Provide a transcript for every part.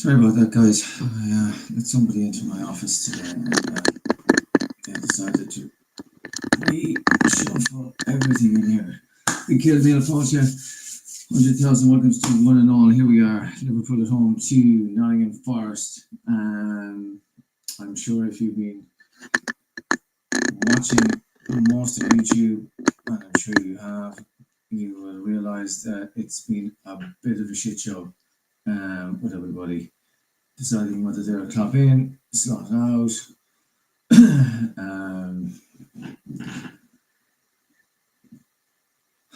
Sorry about that, guys. I let somebody into my office today, and they decided to reshuffle everything in here. We killed Neil Faucia. 100,000 welcomes to one and all. Here we are, Liverpool at home to Nottingham Forest. I'm sure if you've been watching most of YouTube, and I'm sure you have, you will realise that it's been a bit of a shit show with everybody deciding whether they're a club in, slot out. um,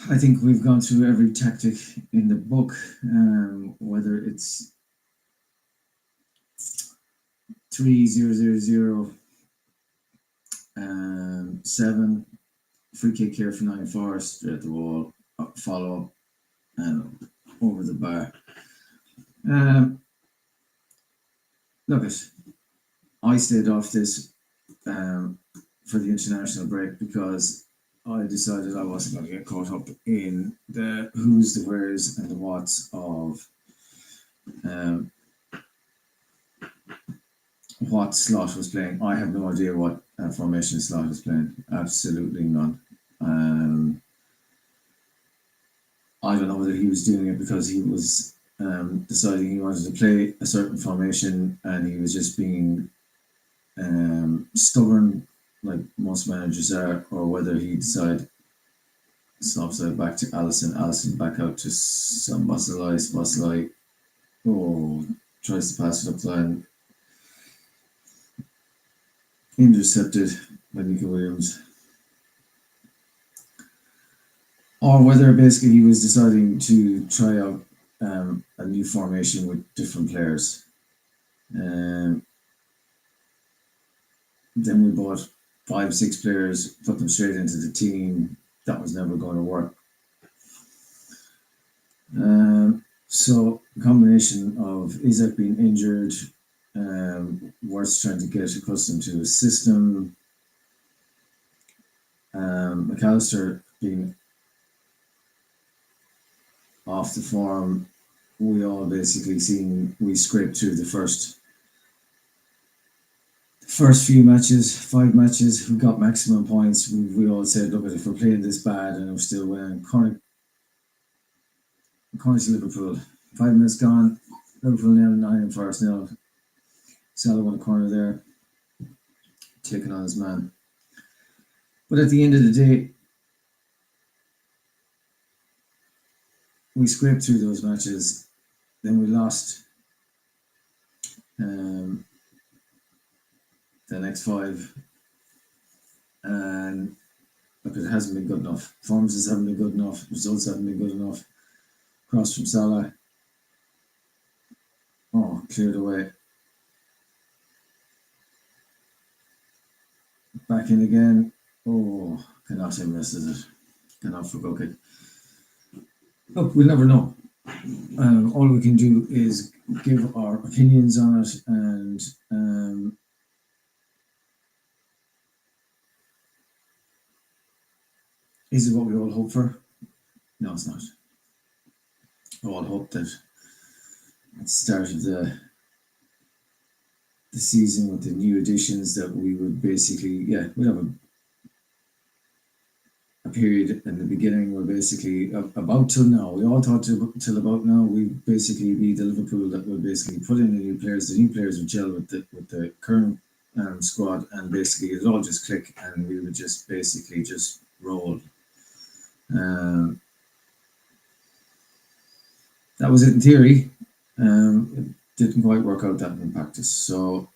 I think we've gone through every tactic in the book, whether it's 3-0-0-0, 7 free kick here for Nottingham Forest, straight at the wall, follow up, and over the bar. Look, I stayed off this for the international break because I decided I wasn't going to get caught up in the who's, the where's, and the what's of what Slot was playing. I have no idea what formation Slot is playing. Absolutely none. I don't know whether he was doing it because he was deciding he wanted to play a certain formation and he was just being stubborn like most managers are, or whether he decided Slopside back to Allison back out to some Basilai, tries to pass it up the line, intercepted by Nico Williams, or whether basically he was deciding to try out a new formation with different players. Then we bought 5-6 players, put them straight into the team. That was never going to work. So a combination of Isaac being injured, Wirtz trying to get accustomed to his system, McAllister being off the form, we all basically we scraped through the first few matches, 5 matches, we got maximum points. We all said, look, if we're playing this bad and we're still winning, according to Liverpool, 5 minutes gone, Liverpool nil, Nottingham Forest nil. Salah on the corner there, taking on his man. But at the end of the day, we scraped through those matches. Then we lost the next 5, and look, it hasn't been good enough. Performances haven't been good enough. Results haven't been good enough. Cross from Salah. Oh, cleared away. Back in again. Oh, cannot have misses it. Cannot for goal kick. Look, we'll never know. All we can do is give our opinions on it, and is it what we all hope for? No, it's not. We all hope that at the start of the season with the new additions that we would basically, we'd have a period in the beginning where basically about till now, we all thought till about now we'd basically be the Liverpool that would basically put in the new players would gel with the current squad, and basically it'd all just click and we would just basically just roll. That was it in theory. It didn't quite work out that in practice. So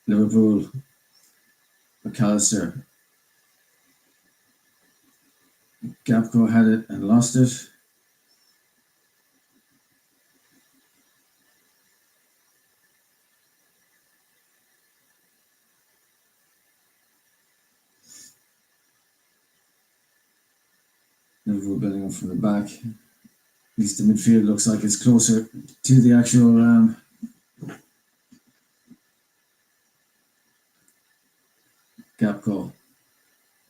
Liverpool, McAllister, Gapco had it and lost it. Liverpool building up from the back. At least the midfield looks like it's closer to the actual Gapco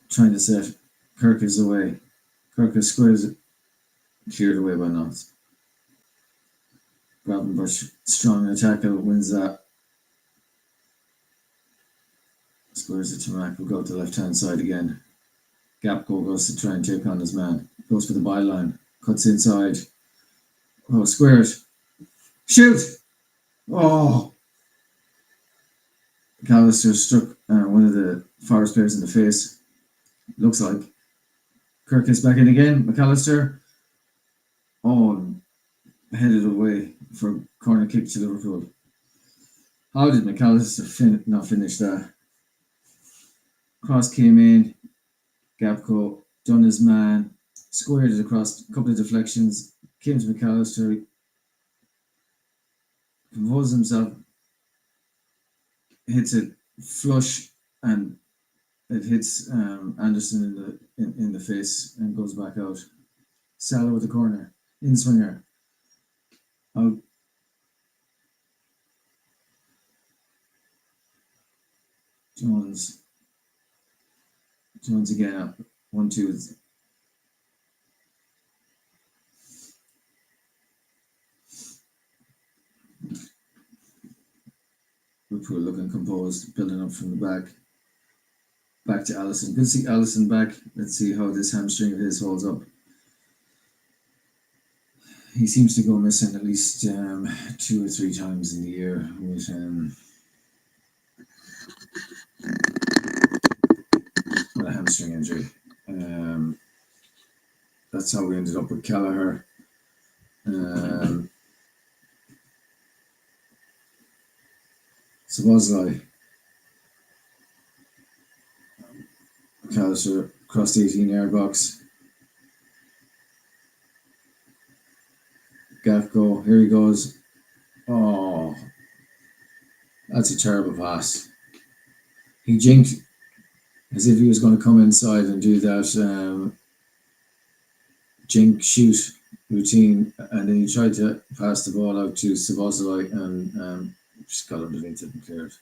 trying to set Kirk is away. Kirk squares it, cleared away by Knots. Gravenberch strong tackle wins that. Squares it to Mac. We'll go to the left hand side again. Gapco goes to try and take on his man. Goes for the byline. Cuts inside. Oh, squares. Shoot! Oh! McAllister struck one of the Forest players in the face. Looks like. Kirk is back in again. McAllister. Oh, headed away for a corner kick to Liverpool. How did McAllister not finish that? Cross came in. Gapco done his man. Squared it across a couple of deflections. Came to McAllister. Composes himself. Hits it flush and it hits Anderson in the face and goes back out. Salah with the corner. In swinger. Out. Jones again up. 1-2. Liverpool looking composed, building up from the back. Back to Allison. Good to see Allison back. Let's see how this hamstring of his holds up. He seems to go missing at least 2 or 3 times in the year with a hamstring injury. That's how we ended up with Kelleher. Szoboszlai. McAllister across the 18-yard box. Gafko, here he goes. Oh, that's a terrible pass. He jinked as if he was going to come inside and do that jink shoot routine, and then he tried to pass the ball out to Szoboszlai and just got underneath it and cleared.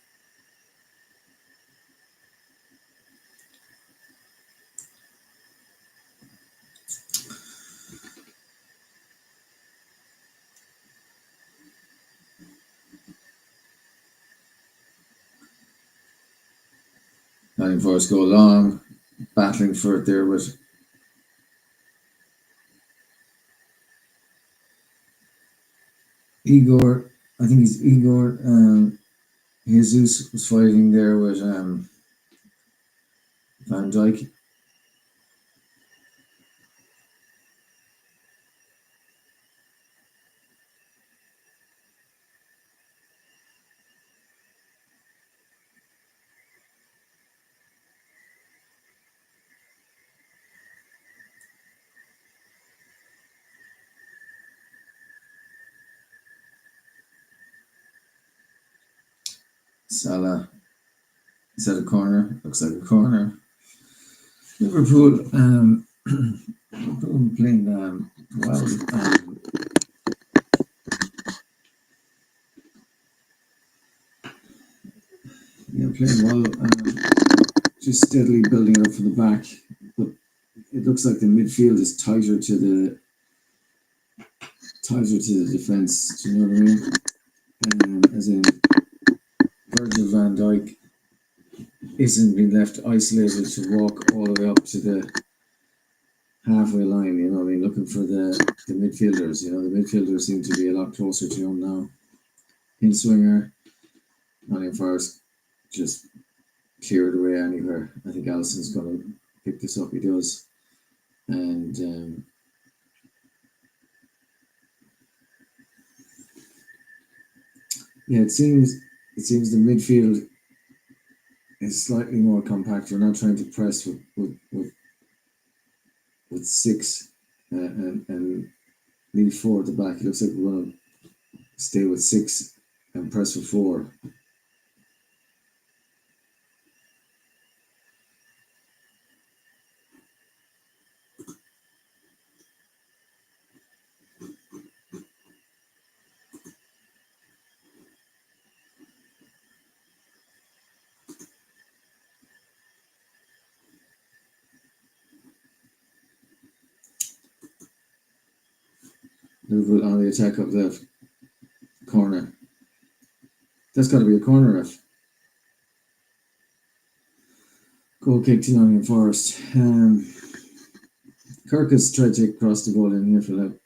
Nottingham Forest go long, battling for it there with Igor. I think it's Igor. Jesus was fighting there with Van Dijk. Salah. Is that a corner? Looks like a corner. Liverpool, Liverpool playing well. Playing well. Just steadily building up from the back, but it looks like the midfield is tighter to the defense. Do you know what I mean? As in, Virgil van Dijk isn't being left isolated to walk all the way up to the halfway line. You know what I mean? Looking for the midfielders. You know, the midfielders seem to be a lot closer to him now. In swinger, Nottingham Forest just cleared away anywhere. I think Allison's going to pick this up. He does, and yeah, it seems the midfield is slightly more compact. We're not trying to press with 6 and leave 4 at the back. It looks like we're going to stay with 6 and press for 4. Liverpool on the attack up left. That's got to be a corner ref. Goal kick to Nottingham Forest. Kirk has tried to cross the ball in here for that.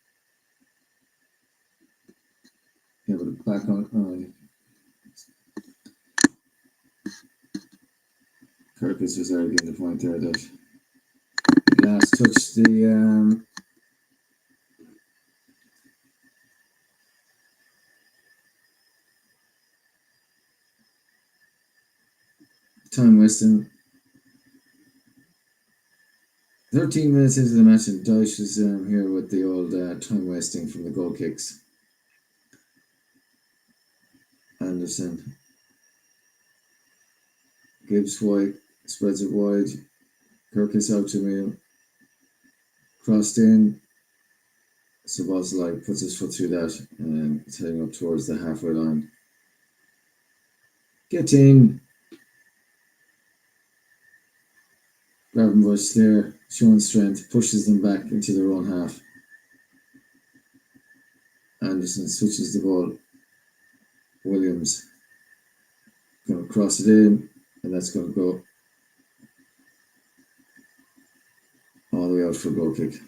Yeah, but back on. Kirkus was arguing the point there that last touched the time wasting. 13 minutes into the match, and Dyche is here with the old time wasting from the goal kicks. Anderson gives White, spreads it wide. Kirkus out to me. Crossed in. Sabozlai puts his foot through that and it's heading up towards the halfway line. Get in. Gravenbush there, showing strength, pushes them back into their own half. Anderson switches the ball. Williams going to cross it in, and that's going to go all the way out for a goal kick.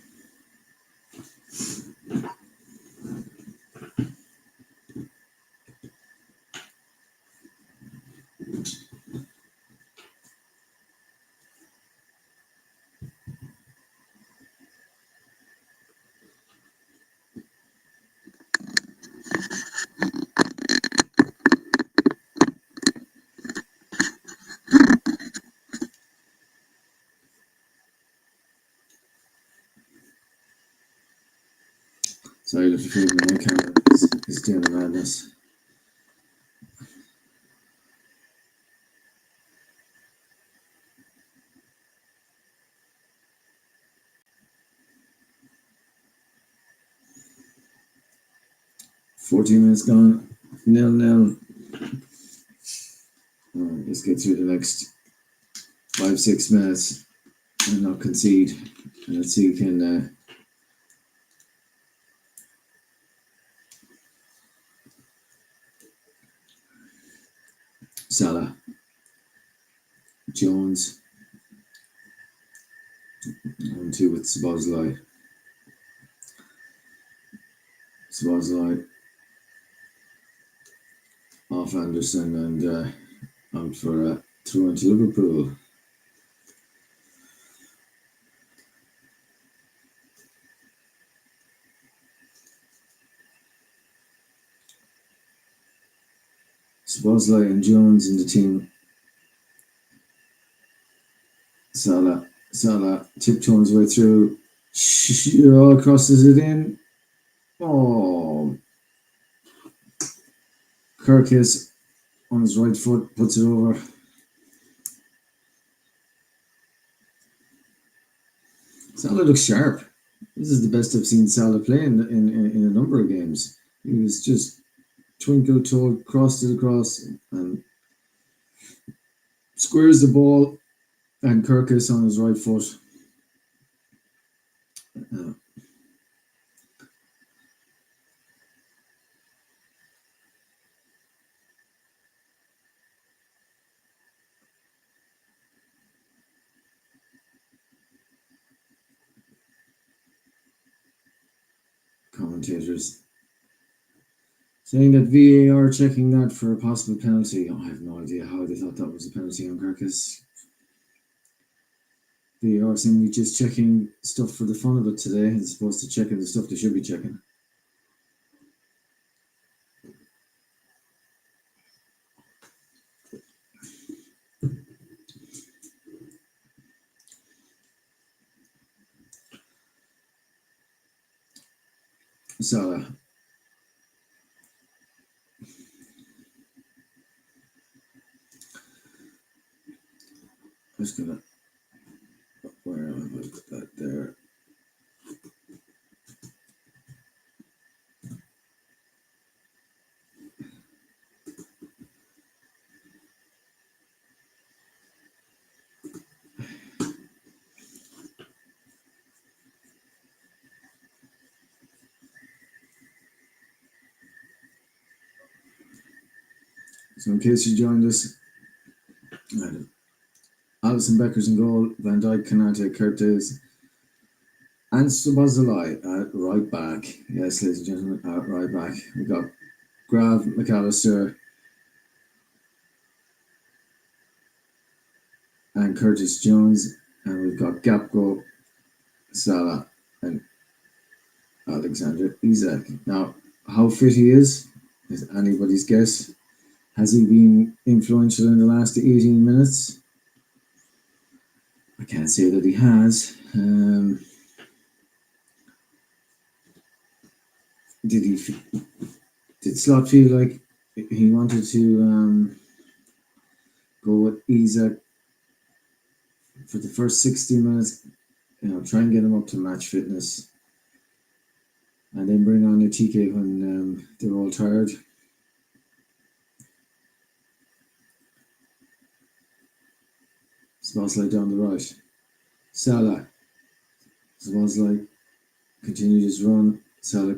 Sorry, little film my camera is doing a madness. "14 minutes gone, 0-0. Let's get through the next 5-6 minutes and not concede. And let's see if we can Salah, Jones, 1-2 with Sabozlai. Off Anderson and out for a throw into Liverpool. Sabozlai and Jones in the team. Salah tiptoes way through. Crosses it in. Oh, Kirkus on his right foot puts it over. Salah looks sharp. This is the best I've seen Salah play in a number of games. He was just twinkle-toed, crossed it across, and squares the ball, and Kirkus on his right foot. Commentators saying that VAR checking that for a possible penalty. I have no idea how they thought that was a penalty on Kirkus. VAR seemingly just checking stuff for the fun of it today, as opposed to checking the stuff they should be checking. Salah. Just gonna, where am I? Put that there. So in case you joined us, Alison Becker's in goal, Van Dijk, Kanate, Curtis, and Subazalai at right back. Yes, ladies and gentlemen, at right back. We got Grav, McAllister, and Curtis Jones, and we've got Gapco, Salah, and Alexander Isak. Now, how fit he is anybody's guess. Has he been influential in the last 18 minutes? I can't say that he has. Did Slot feel like he wanted to go with Isak for the first 60 minutes? Try and get him up to match fitness, and then bring on a TK when they're all tired. Szoboszlai down the right. Salah. Szoboszlai continued his run. Salah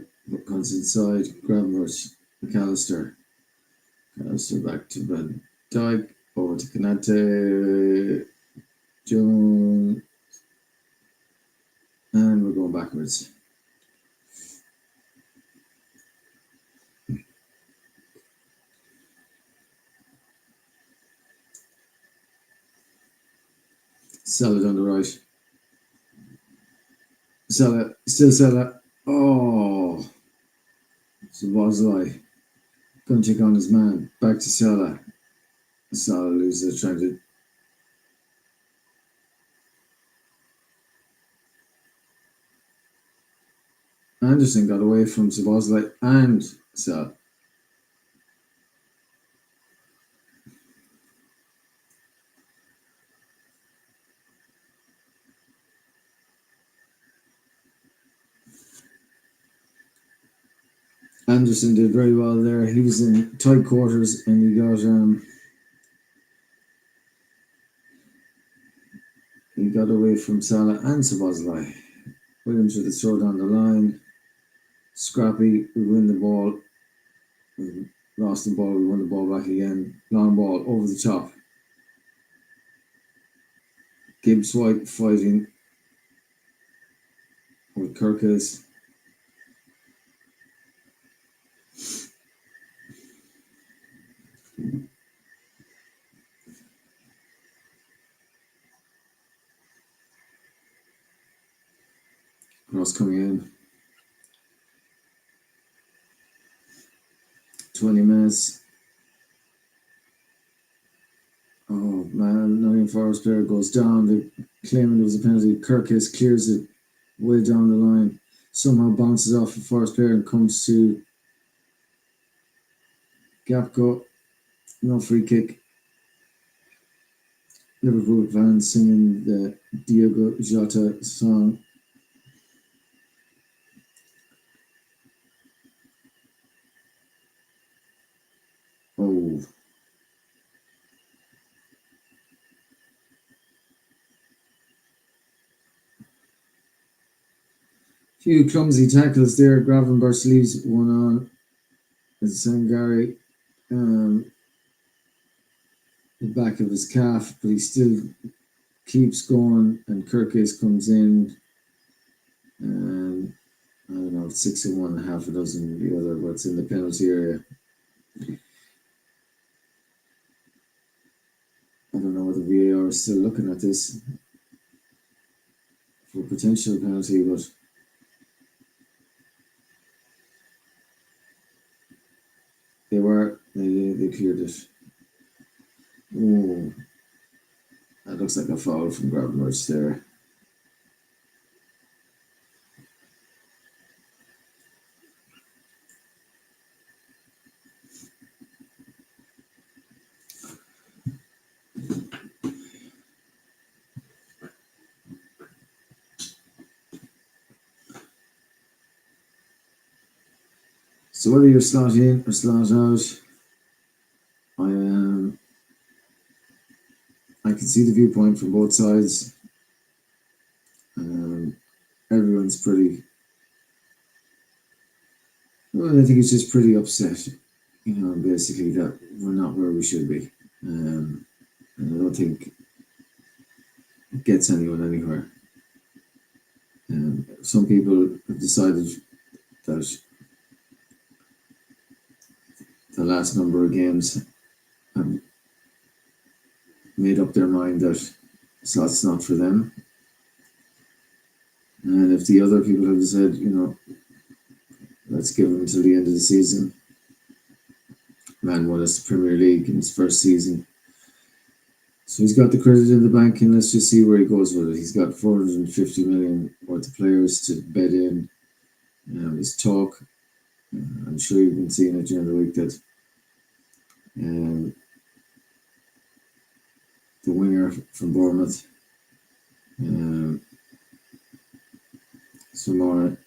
comes inside. Gravenberch. McAllister. McAllister back to Van Dijk. Over to Kanate. Jones. And we're going backwards. Salah on the right. Salah, still Salah. Oh, Szoboszlai going to take on his man. Back to Salah. Salah loses, trying to. Anderson got away from Szoboszlai and Salah. Anderson did very well there. He was in tight quarters and he got away from Salah and Szoboszlai. Williams with the throw down the line. Scrappy, we win the ball. We lost the ball, we won the ball back again. Long ball over the top. Gibbs White fighting with Kirkes. Cross coming in. 20 minutes. Oh man, Nottingham Forest player goes down. They claiming there was a penalty. Kirkes clears it way down the line. Somehow bounces off the Forest player and comes to Gapco. No free kick. Liverpool fans singing the Diogo Jota song. Oh. Few clumsy tackles there. Gravenberch leaves one on. It's Sangari. The back of his calf, but he still keeps going, and Kirkes comes in. I don't know, 6 in one, half a dozen the other, but it's in the penalty area. I don't know whether VAR is still looking at this for potential penalty, but they cleared it. Oh, that looks like a foul from Gravenberch there. So whether you're slot in or slot out, I can see the viewpoint from both sides. Everyone's pretty. Well, I think it's just pretty upset. basically that we're not where we should be. And I don't think it gets anyone anywhere. Some people have decided that the last number of games have made up their mind that that's not for them. And if the other people have said, let's give him till the end of the season, man won us the Premier League in his first season. So he's got the credit in the bank, and let's just see where he goes with it. He's got 450 million worth of players to bet in. His talk, I'm sure you've been seeing it during the week that um, the winger from Bournemouth, um, Samara,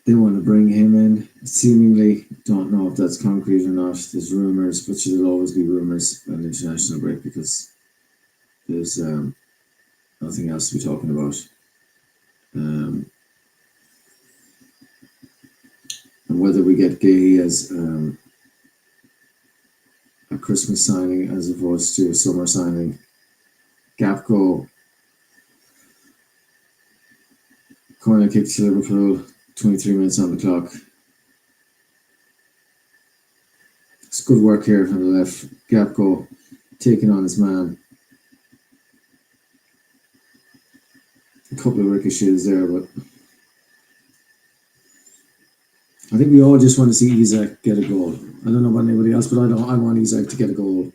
they want to bring him in. Seemingly, don't know if that's concrete or not. There's rumours, but there'll always be rumours on international break because there's nothing else to be talking about. And whether we get Gay as a Christmas signing as opposed to a summer signing, Gapco, corner kick to Liverpool, 23 minutes on the clock. It's good work here from the left. Gapco taking on his man. A couple of ricochets there, but I think we all just want to see Isak get a goal. I don't know about anybody else, but I want Isak to get a goal.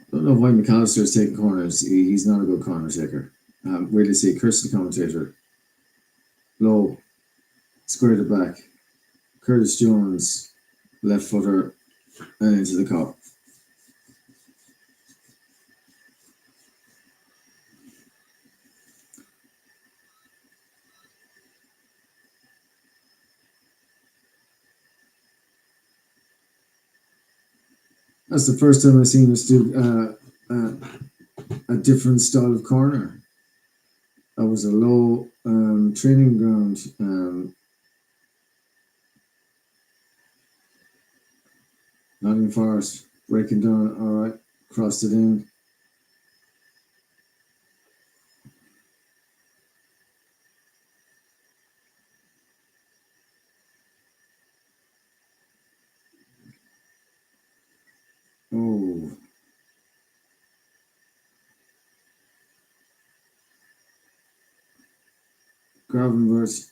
I don't know why McAllister is taking corners. He's not a good corner taker. Really see, curse the commentator. Low, squared it back. Curtis Jones, left footer, and into the cup. That's the first time I've seen us do a different style of corner. That was a low training ground. Nottingham Forest breaking down. All right, crossed it in. Oh. Gravenberch.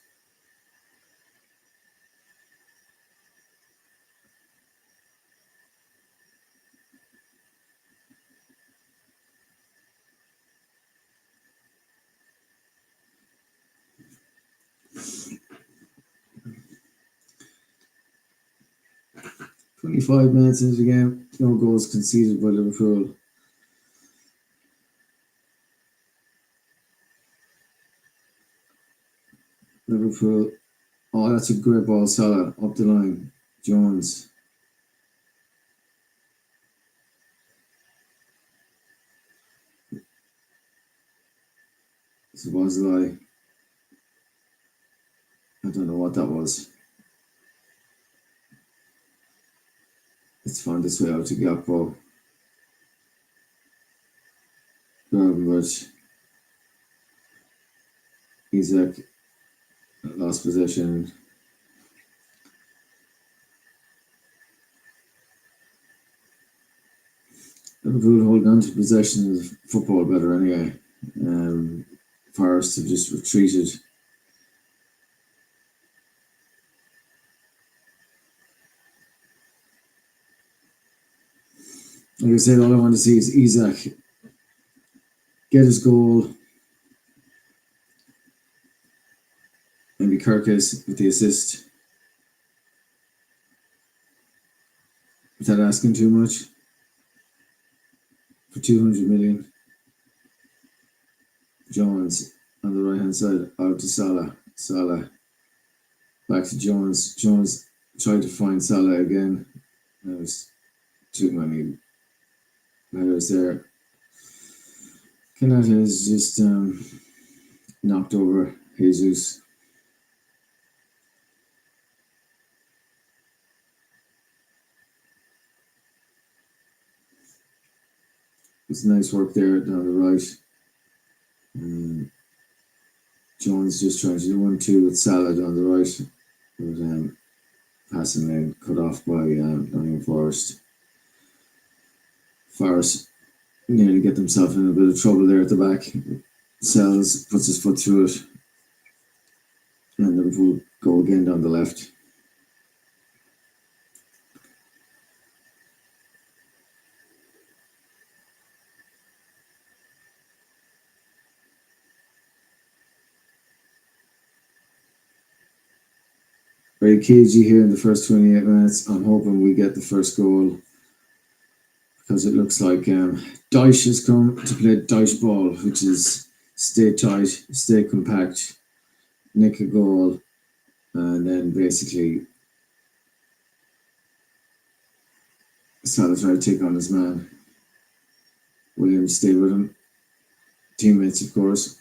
"25 minutes into the game, no goals conceded by Liverpool. Liverpool. Oh, that's a great ball, Salah up the line. Jones. Supposedly, I don't know what that was. Let's find this way out to Gakpo. Gravenberch. Isak lost possession. Liverpool hold on to possession of football better anyway. Forest have just retreated. Like I said, all I want to see is Isak get his goal. Maybe Kirkis with the assist. Is that asking too much? For 200 million. Jones on the right hand side, out to Salah. Salah back to Jones. Jones tried to find Salah again. There was too many players there. Kanata is just knocked over Jesus. It's nice work there down the right. Jones just trying to do 1-2 with Salah on the right. But passing lane cut off by Nottingham Forest. Forest nearly get themselves in a bit of trouble there at the back. Sells, puts his foot through it. And Liverpool go again down the left. Very cagey here in the first 28 minutes. I'm hoping we get the first goal because it looks like Dyche has come to play Dyche ball, which is stay tight, stay compact, nick a goal, and then basically Salah try to take on his man. Williams stay with him. Teammates, of course.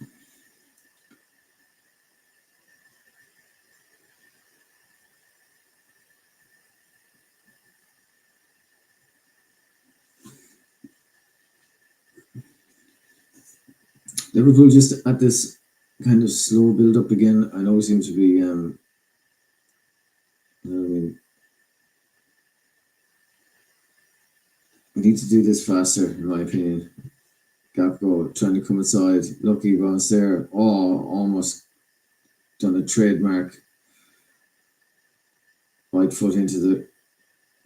Liverpool just at this kind of slow build up again. I know it seems to be, you know what I mean? We need to do this faster, in my opinion. Gapco trying to come inside. Lucky bounce there. Oh, almost done a trademark right foot into the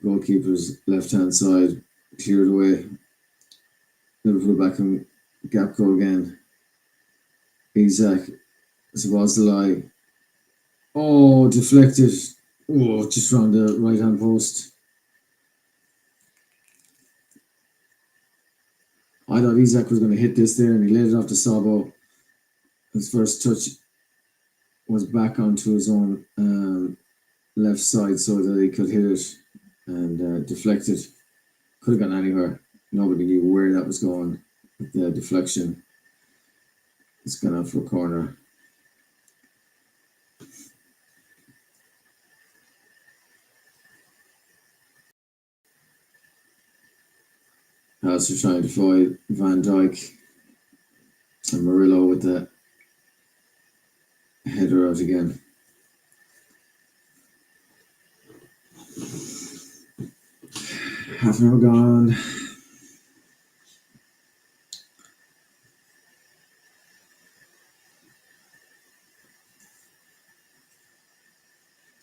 goalkeeper's left hand side. Cleared away. Liverpool back in Gapco again. Isaac. Was the lie. Oh, deflected. Oh, just round the right hand post. I thought Isaac was going to hit this there and he laid it off to Sabo. His first touch was back onto his own left side so that he could hit it and deflected. Could have gotten anywhere. Nobody knew where that was going with the deflection. It's gone out for a corner. Alistair trying to fight Van Dijk and Murillo with the header out again. Half an hour gone.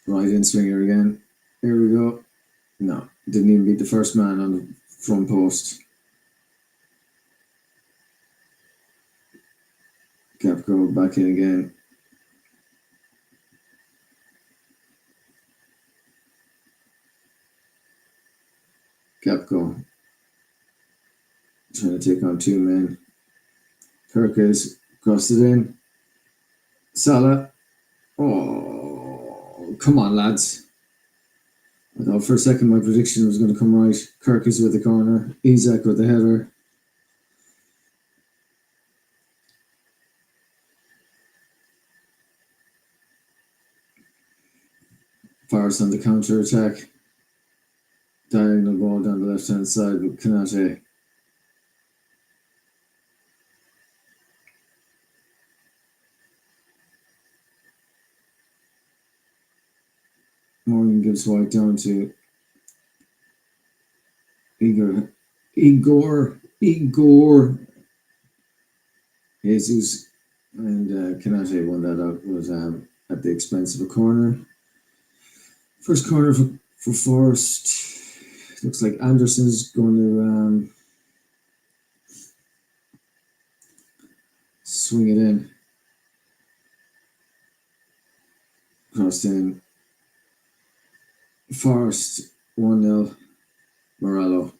Right in swinger again. Here we go. No, didn't even beat the first man on the front post. Capco back in again. Capco trying to take on two men. Perkins crossed it in. Salah. Oh, come on, lads. I thought for a second my prediction was going to come right. Kirkus with the corner. Isaac with the header. Forest on the counter attack. Diagonal ball down the left hand side with Kanate. Morgan gives White down to Igor Jesus, and Kanate won that out. Was at the expense of a corner. First corner for Forest. Looks like Anderson's going to swing it in. Crossed in. Forest 1-0. Morello.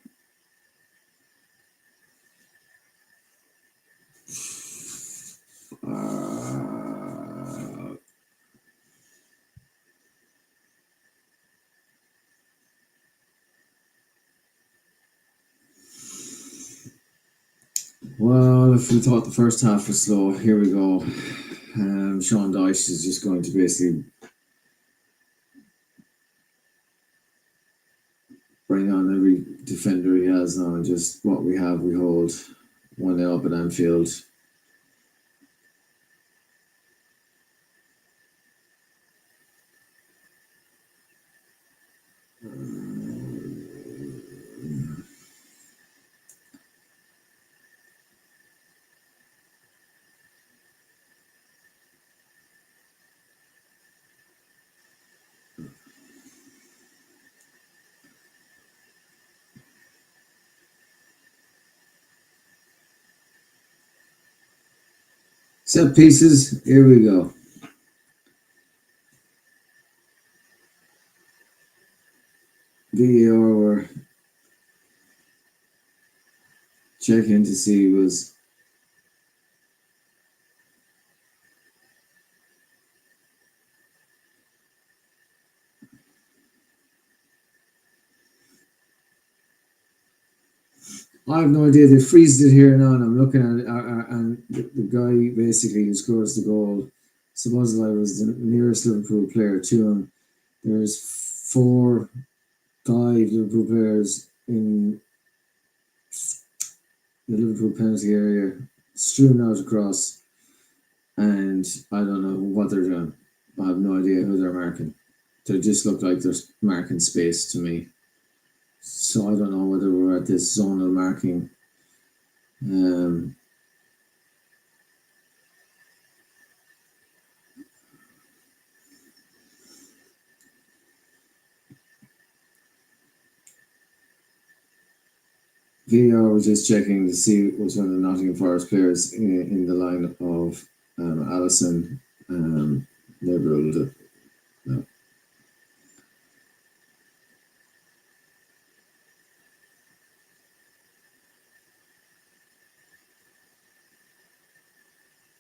Well, if we thought the first half was slow, here we go. Sean Dyche is just going to basically bring on every defender he has now, and just what we have, we hold 1-0 up at Anfield. Set pieces, here we go. VAR were checking to see was I have no idea. They freezed it here now, and I'm looking at it, and the guy basically who scores the goal, supposedly was the nearest Liverpool player to him. There's 4, 5 Liverpool players in the Liverpool penalty area, strewn out across, and I don't know what they're doing. I have no idea who they're marking. They just look like they're marking space to me. So I don't know whether we're at this zonal marking. VAR was just checking to see which one of the Nottingham Forest players in the line of Allison. They ruled it. No.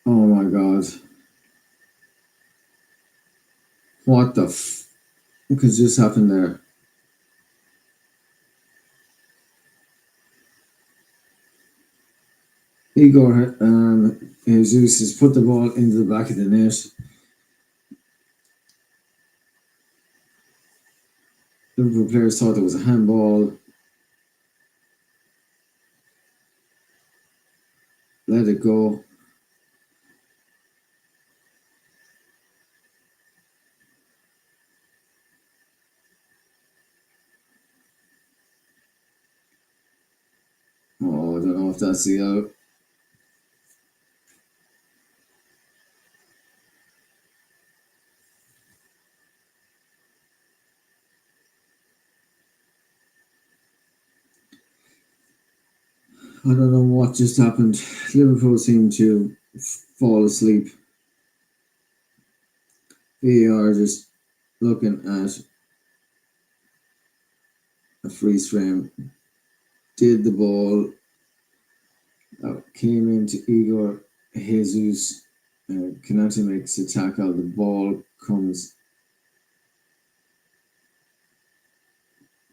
Oh my god. What the fuck has just happened there? Igor Jesus has put the ball into the back of the net. Liverpool players thought it was a handball. Let it go. Oh, I don't know if that's the yellow. I don't know what just happened. Liverpool seemed to fall asleep. VAR just looking at a freeze frame. Did the ball came into Igor Jesus. Kanate makes a tackle. The ball comes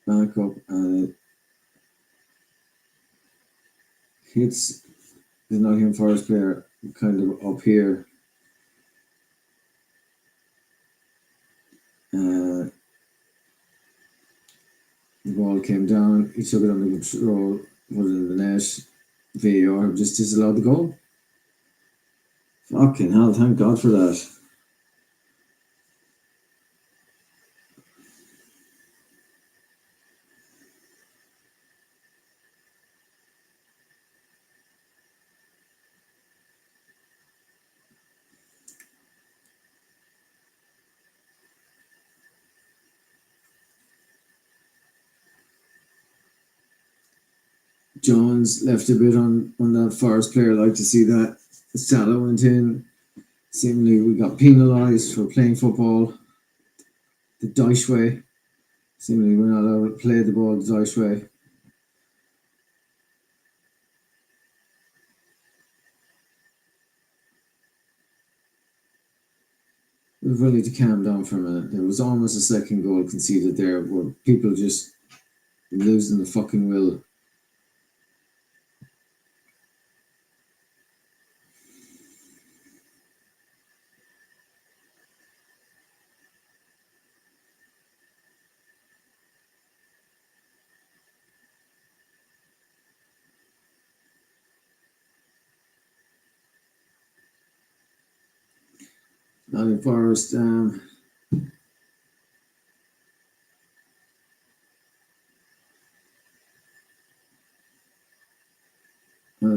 back up and it hits the Nottingham Forest player kind of up here. The ball came down. He took it under control, put it in the net. VAR just disallowed the goal. Fucking hell, thank God for that. Jones left a bit on that Forest player. I'd like to see that. Salah went in. Seemingly we got penalised for playing football the Dyche way. Seemingly we're not allowed to play the ball the Dyche way. We've really to calm down for a minute. There was almost a second goal conceded there where people just losing the fucking will. Nottingham Forest.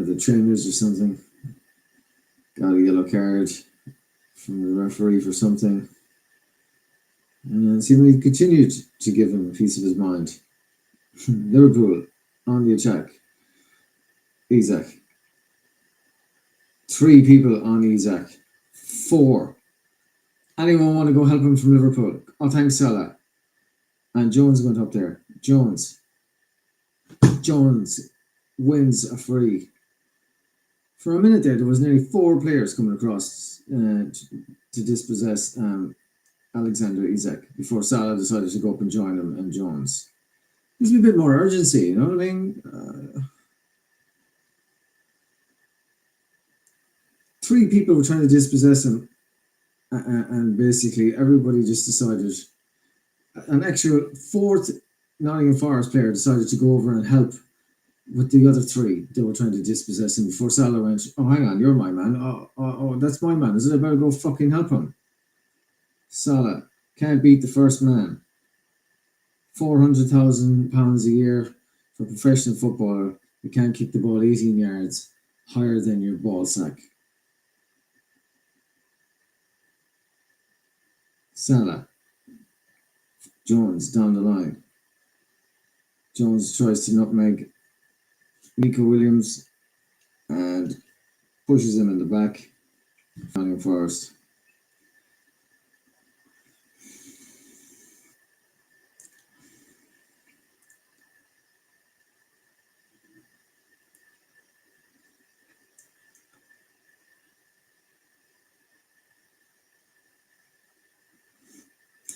The trainers or something got a yellow card from the referee for something. And seemingly continued to give him a piece of his mind. Liverpool on the attack. Isak. 3 people on Isak. 4. Anyone want to go help him from Liverpool? Oh, thanks, Salah. And Jones went up there. Jones wins a free. For a minute there was nearly 4 players coming across to dispossess Alexander Isak before Salah decided to go up and join him and Jones. There's a bit more urgency, you know what I mean? 3 people were trying to dispossess him, and basically everybody just decided. An actual 4th Nottingham Forest player decided to go over and help with the other 3 they were trying to dispossess him before Salah went, oh, hang on, you're my man. Oh, that's my man. Is it? I better go fucking help him. Salah can't beat the first man. £400,000 a year for a professional footballer. You can't kick the ball 18 yards higher than your ball sack. Salah. Jones down the line. Jones tries to nutmeg Nico Williams and pushes him in the back. Nottingham Forest.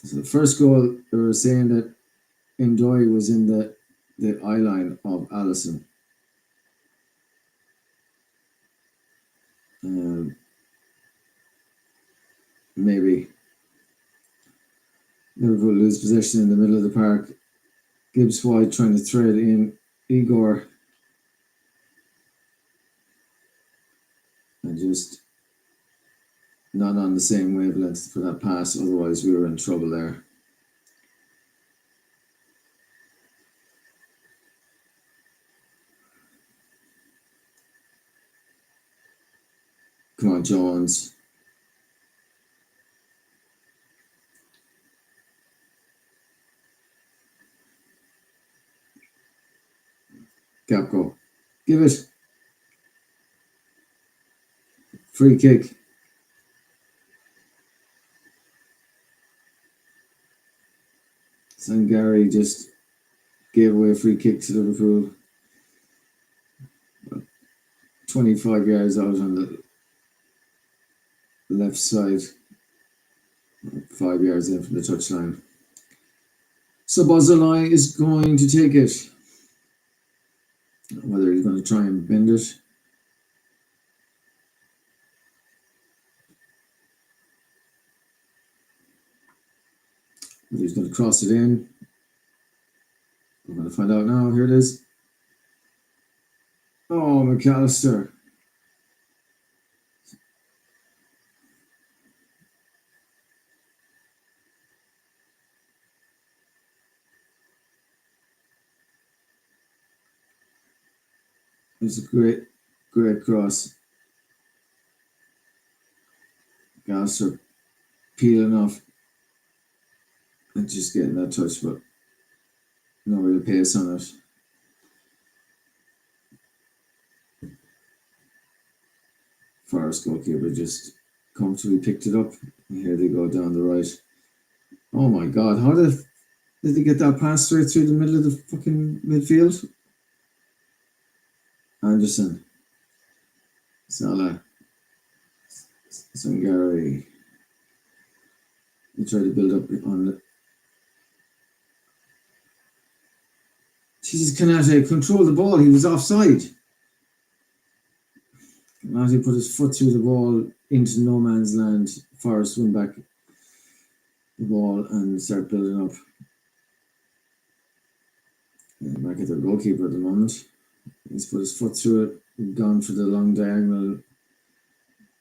So the first goal, they were saying that Ndoye was in the eye line of Alisson. Maybe Liverpool lose possession in the middle of the park. Gibbs White trying to thread in Igor. And just not on the same wavelength for that pass, otherwise we were in trouble there. Come on, Jones. Gapco. Give it. Free kick. Sangari just gave away a free kick to Liverpool. 25 yards out on the left side. 5 yards in from the touchline. So Bozzolai is going to take it. Whether he's going to try and bend it. Whether he's going to cross it in. We're going to find out now. Here it is. Oh, McAllister. It's a great cross. McAllister peeling off and just getting that touch, but no real pace on it. Forest goalkeeper just comfortably picked it up. And here they go down the right. Oh my God, how did they get that pass straight through the middle of the fucking midfield? Anderson. Salah. Sangari. He tried to build up on it. Jesus, Kanate controlled the ball. He was offside. Kanate put his foot through the ball into no man's land. Forest win back the ball and start building up. Back at their goalkeeper at the moment. He's put his foot through it, gone for the long diagonal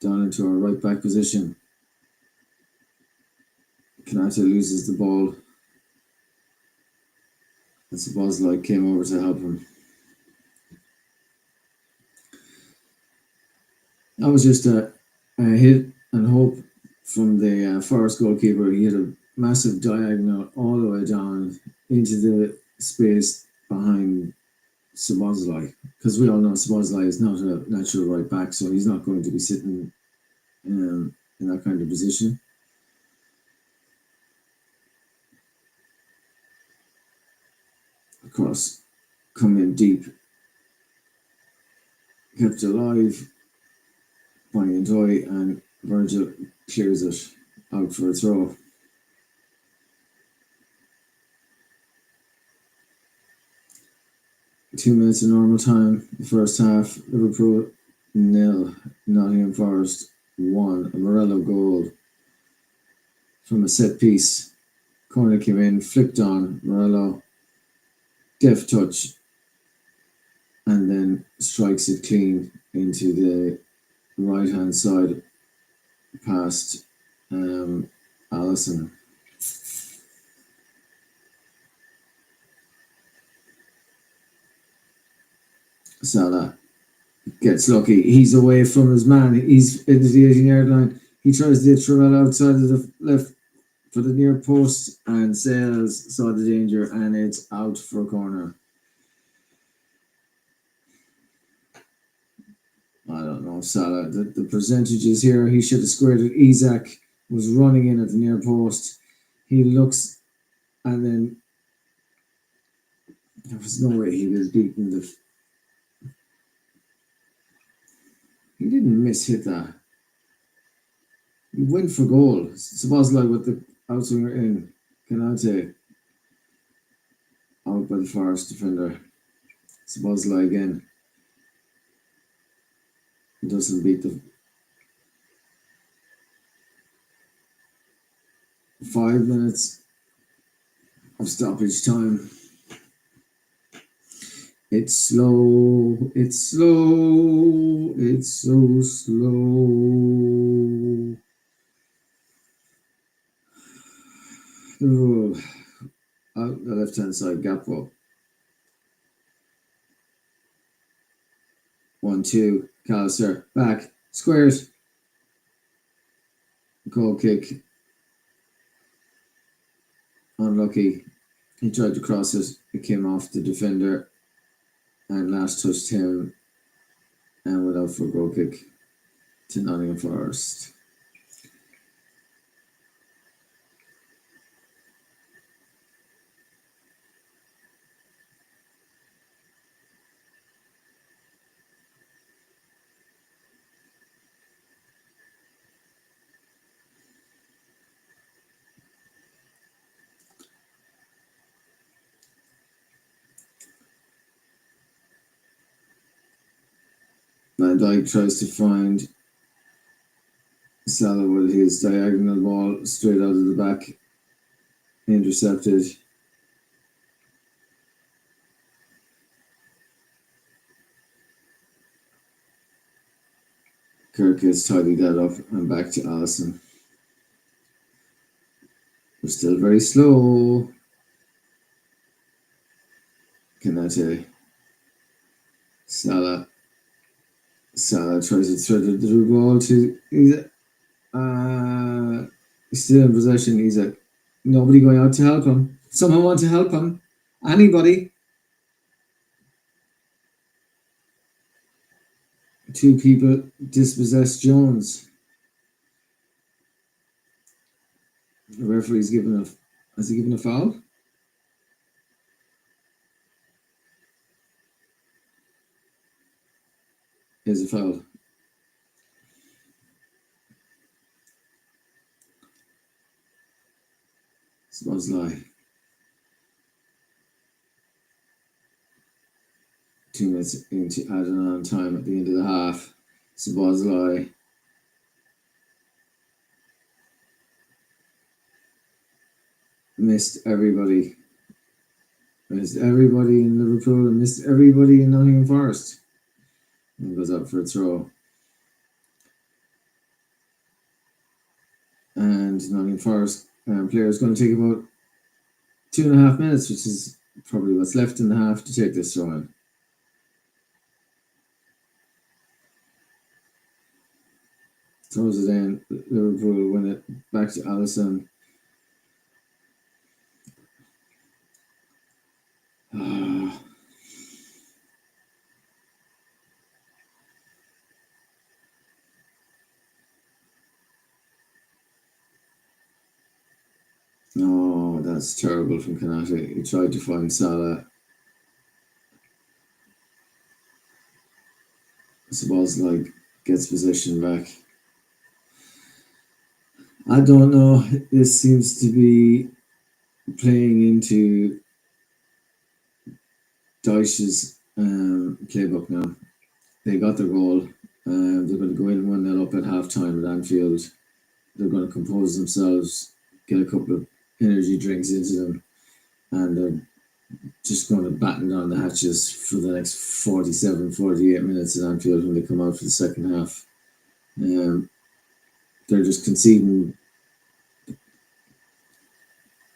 down into our right back position. Kanata loses the ball. And Sabozlai came over to help him. That was just a hit and hope from the Forest goalkeeper. He had a massive diagonal all the way down into the space behind Sabozlai. Because we all know Sabozlai is not a natural right back, so he's not going to be sitting in that kind of position. Cross come in deep, kept alive by Ndoye, and Virgil clears it out for a throw. Two minutes of normal time, the first half. Liverpool 0, Nottingham Forest 1. A Morello goal from a set piece. Corner came in, flicked on. Morello, deft touch, and then strikes it clean into the right hand side past Allison. Salah gets lucky. He's away from his man. He's in the 18-yard line. He tries to travel outside of the left for the near post, and Sales saw the danger, and it's out for a corner. I don't know, Salah. The percentages here, he should have squared it. Isak was running in at the near post. He looks, and then there was no way he was beating the. He didn't miss hit that. He went for goal. Sabozlai with the outswinger in. Kanate out by the Forest defender. Sabozlai again. Doesn't beat the 5 minutes of stoppage time. It's slow, it's slow, it's so slow. Oh, out the left hand side, gap up. 1-2, Callister, back, squares. Goal kick. Unlucky. He tried to cross it, it came off the defender, and last touched him and went out for a goal kick to Nottingham Forest. Van Dijk tries to find Salah with his diagonal ball straight out of the back, intercepted. Kirk has tidied that up and back to Allison. We're still very slow. Kanate. Salah tries to thread the ball to he's still in possession. He's like, nobody going out to help him. Someone want to help him? Anybody? Two people dispossess Jones. The referee's has he given a foul? Here's a foul. Sabozlai. 2 minutes into added on time at the end of the half. Sabozlai missed everybody. Missed everybody in Liverpool and missed everybody in Nottingham Forest. And goes up for a throw. And Nottingham Forest player is going to take about 2.5 minutes, which is probably what's left in the half to take this throw in. Throws it in. Liverpool win it back to Allison. No, that's terrible from Kanate. He tried to find Salah. I suppose like gets possession back. I don't know. This seems to be playing into Dyche's playbook now. They got their goal. They're going to go in 1-0 up at half time at Anfield. They're going to compose themselves, get a couple of energy drinks into them, and they're just going to batten down the hatches for the next 47, 48 minutes at Anfield when they come out for the second half. They're just conceding.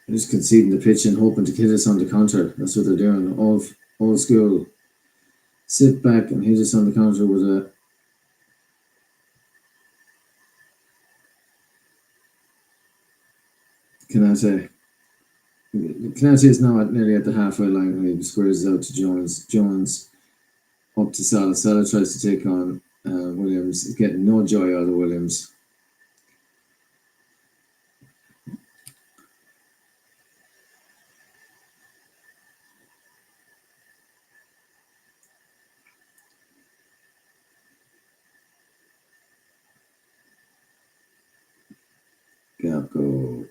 They're just conceding the pitch and hoping to hit us on the counter. That's what they're doing. Old school. Sit back and hit us on the counter with a Kanate. Kanate is now nearly at the halfway line when he squares out to Jones. Jones up to Salah. Salah tries to take on Williams. He's getting no joy out of Williams. Gap go.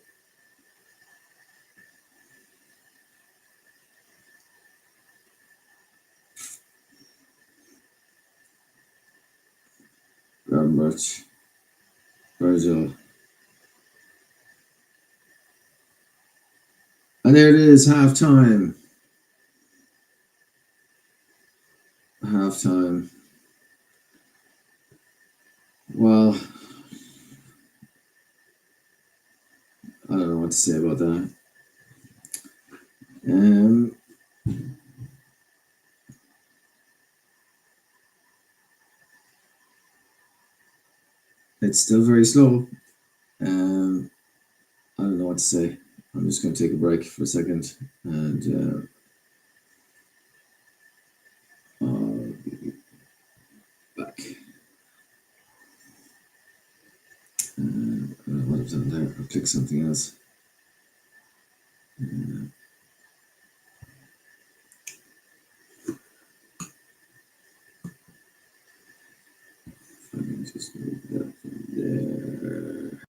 Gravenberch. Virgil. And there it is, half time. Half time. Well, I don't know what to say about that. It's still very slow. I don't know what to say. I'm just going to take a break for a second and I'll be back. What I've done there, I'll click something else. Just move that from there.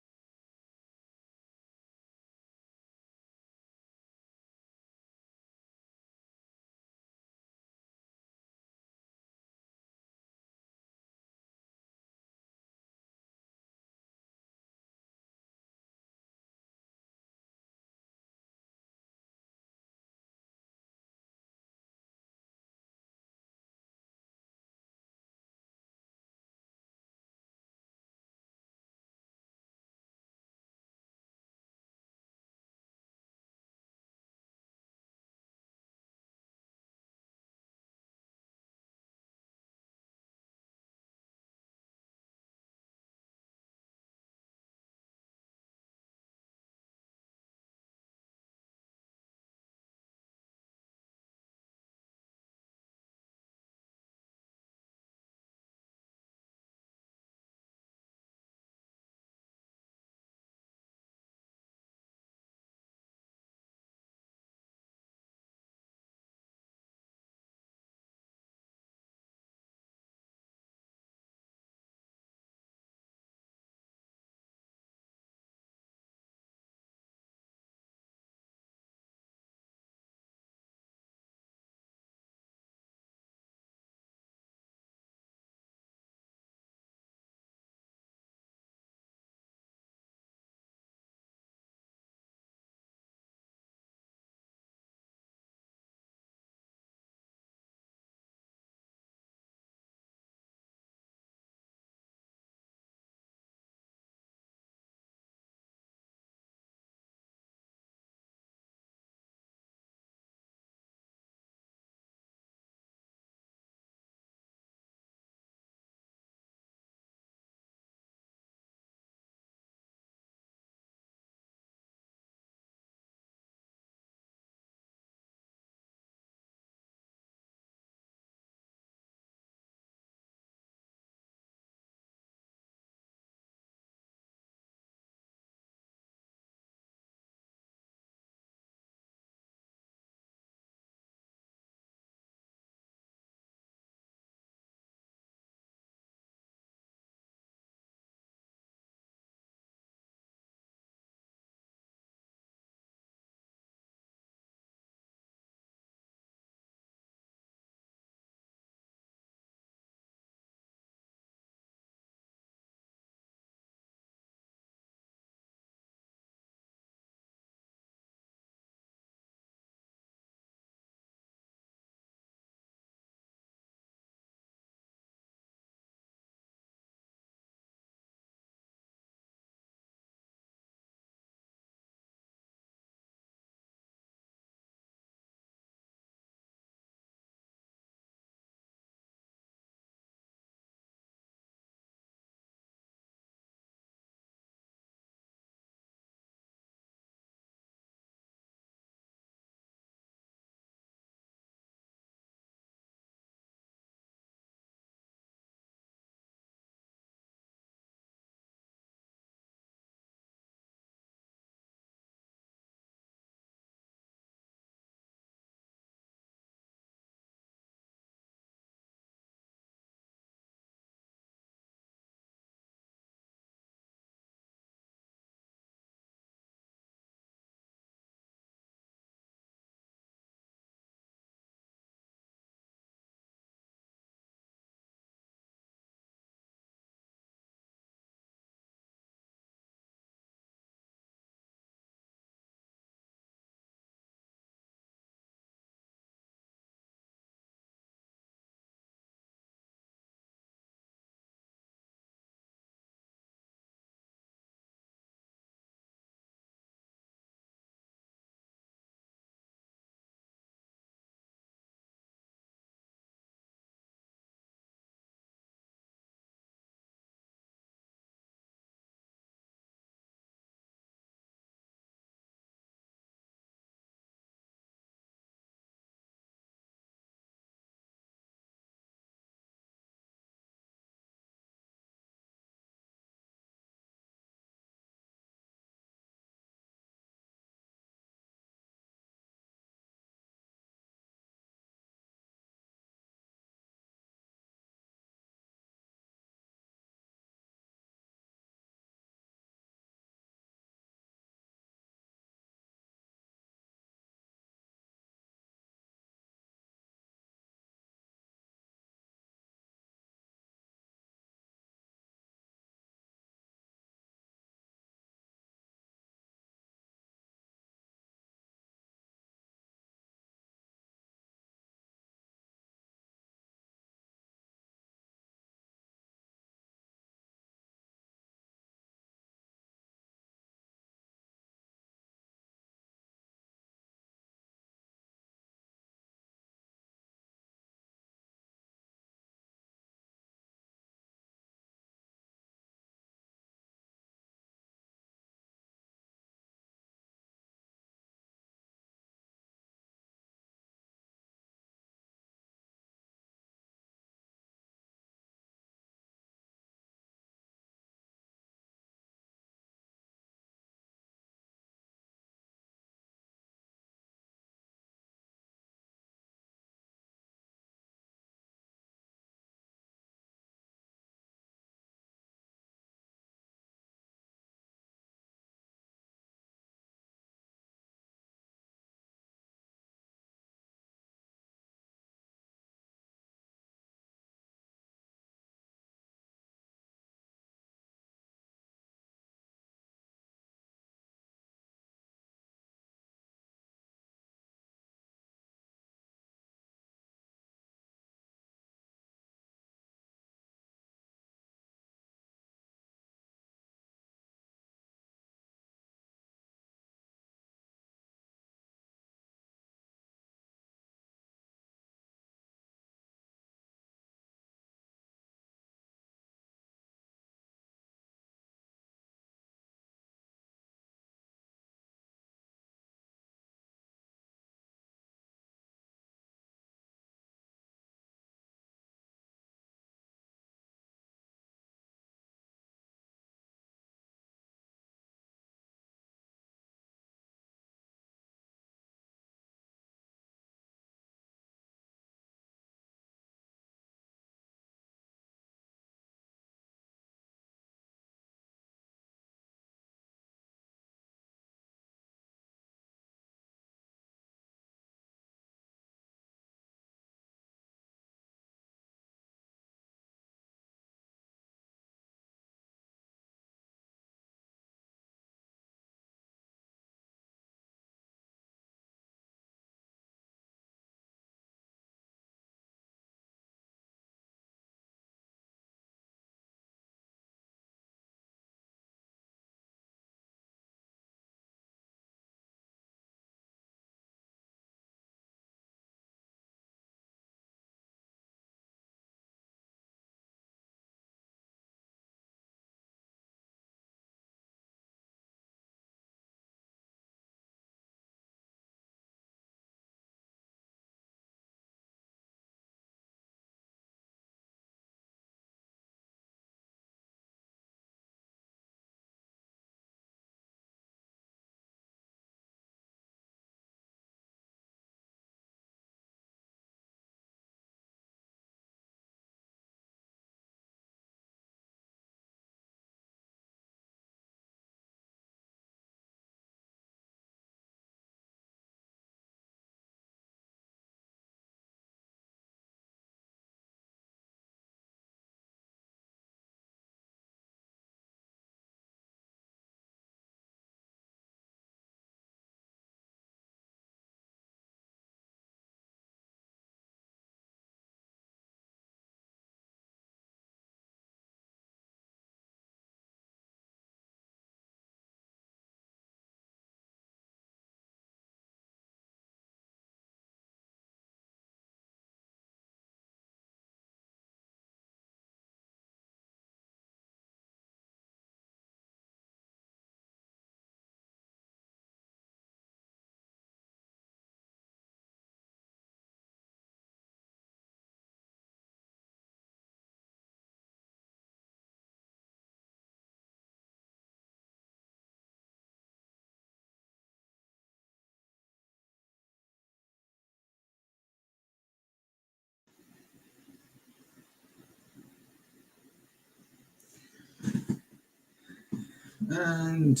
And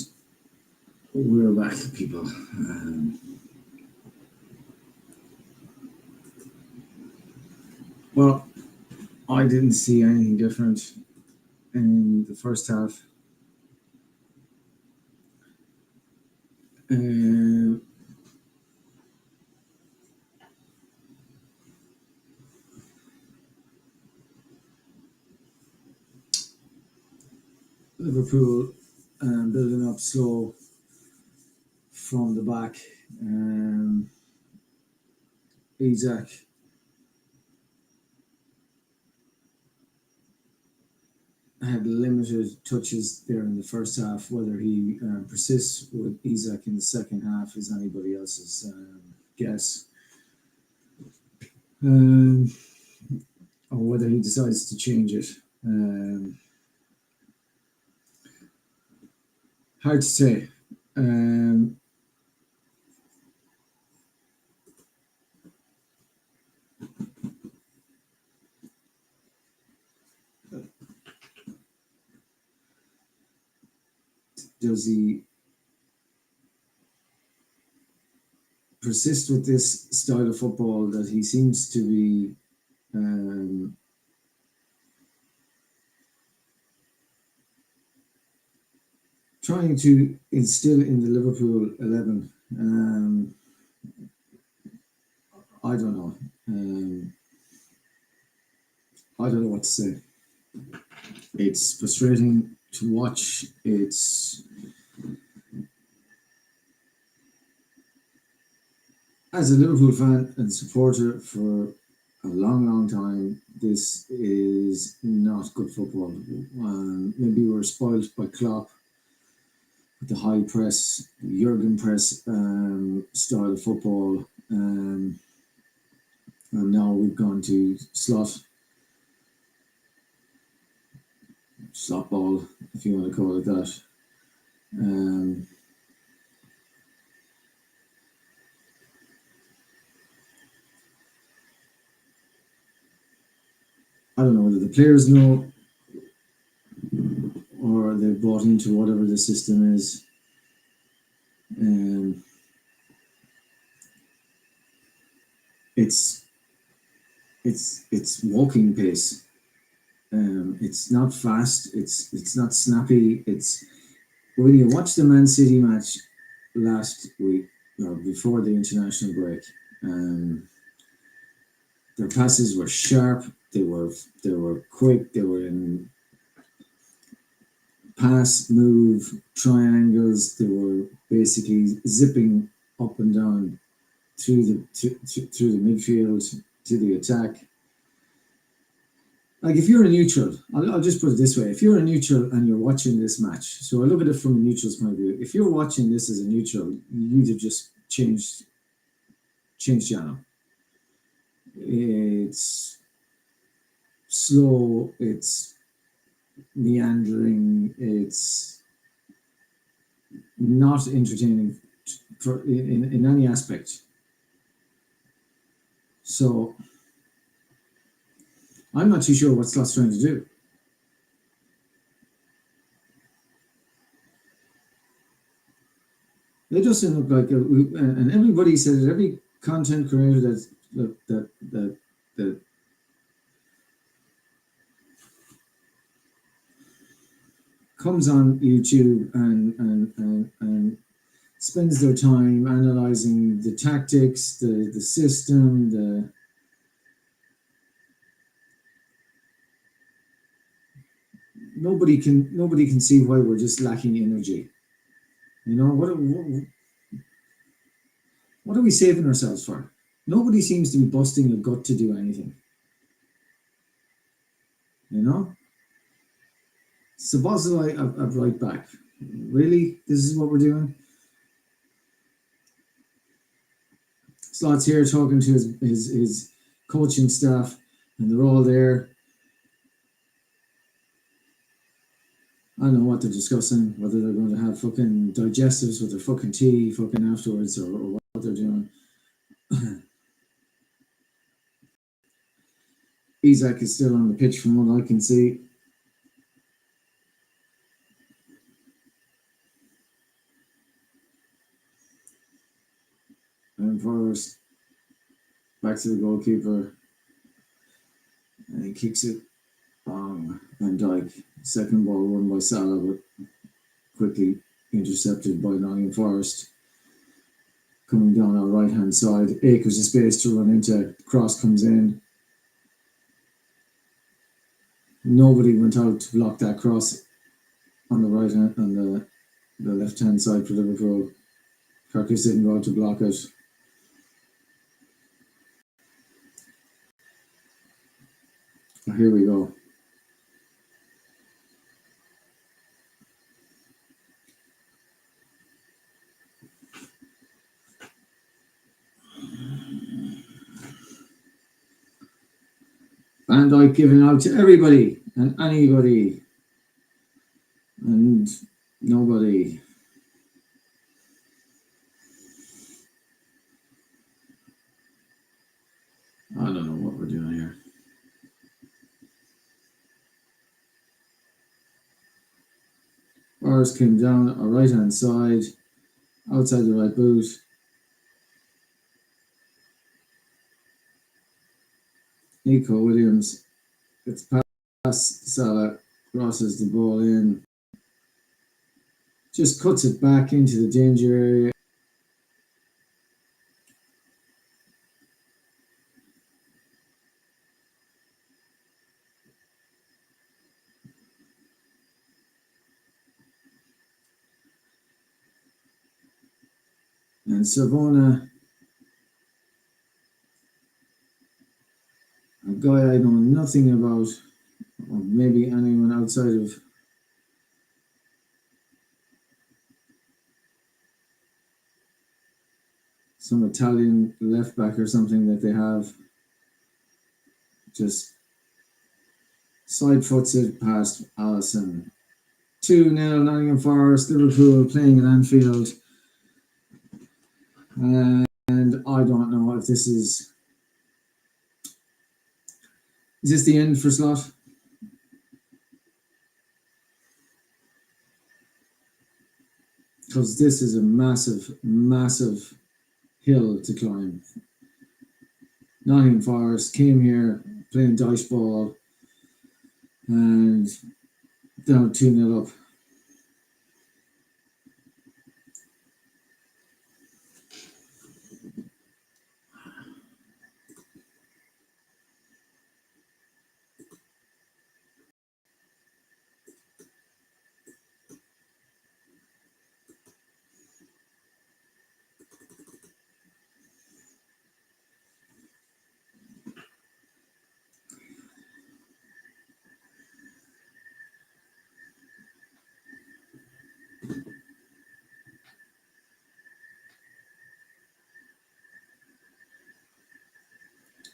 we're back, people. Well, I didn't see anything different in the first half. Uh, Liverpool building up slow from the back. Isaac had limited touches there in the first half. Whether he persists with Isaac in the second half is anybody else's guess. Um, or whether he decides to change it. Hard to say. Um, does he persist with this style of football that he seems to be trying to instill in the Liverpool 11? I don't know. I don't know what to say. It's frustrating to watch. It's as a Liverpool fan and supporter for a long, long time, this is not good football. Maybe we're spoiled by Klopp with the high press, Jurgen press style of football. And now we've gone to slot ball, if you want to call it that. Um, I don't know whether the players know or they've bought into whatever the system is. It's it's walking pace. It's not fast. It's not snappy. It's when you watch the Man City match last week or before the international break. Their passes were sharp. They were quick. They were in pass, move, triangles. They were basically zipping up and down through the midfield to the attack. Like if you're a neutral, I'll just put it this way: if you're a neutral and you're watching this match, so I look at it from a neutral's point of view. If you're watching this as a neutral, you'd have just changed channel. It's slow. It's meandering. It's not entertaining in any aspect. So I'm not too sure what Slot's trying to do. It doesn't look like, and everybody said it. Every content creator that comes on YouTube and spends their time analyzing the tactics, the system, nobody can see why we're just lacking energy. You know what are we saving ourselves for? Nobody seems to be busting a gut to do anything. You know, Sabozalai at right back. Really, this is what we're doing. Slot's here talking to his coaching staff, and they're all there. I don't know what they're discussing, whether they're going to have fucking digestives with their fucking tea fucking afterwards or what they're doing. Isaac is still on the pitch from what I can see. back to the goalkeeper, and he kicks it. Van Dijk. Second ball won by Salah, but quickly intercepted by Nottingham Forest. Coming down our right hand side, acres of space to run into. Cross comes in. Nobody went out to block that cross on the right hand, on the left hand side for Liverpool. Kirkus didn't go out to block it. Here we go. Van Dijk giving out to everybody and anybody and nobody. I don't know what we're doing here. Forest came down our right hand side, outside the right boot. Nico Williams gets past Salah, crosses the ball in, just cuts it back into the danger area. And Savona, a guy I know nothing about, or maybe anyone outside of some Italian left back or something that they have, just side foots it past Allison. 2-0 Nottingham Forest, Liverpool playing at Anfield. And I don't know if this is this the end for Slot? Because this is a massive, massive hill to climb. Nottingham Forest came here playing dice ball and down 2-0 up.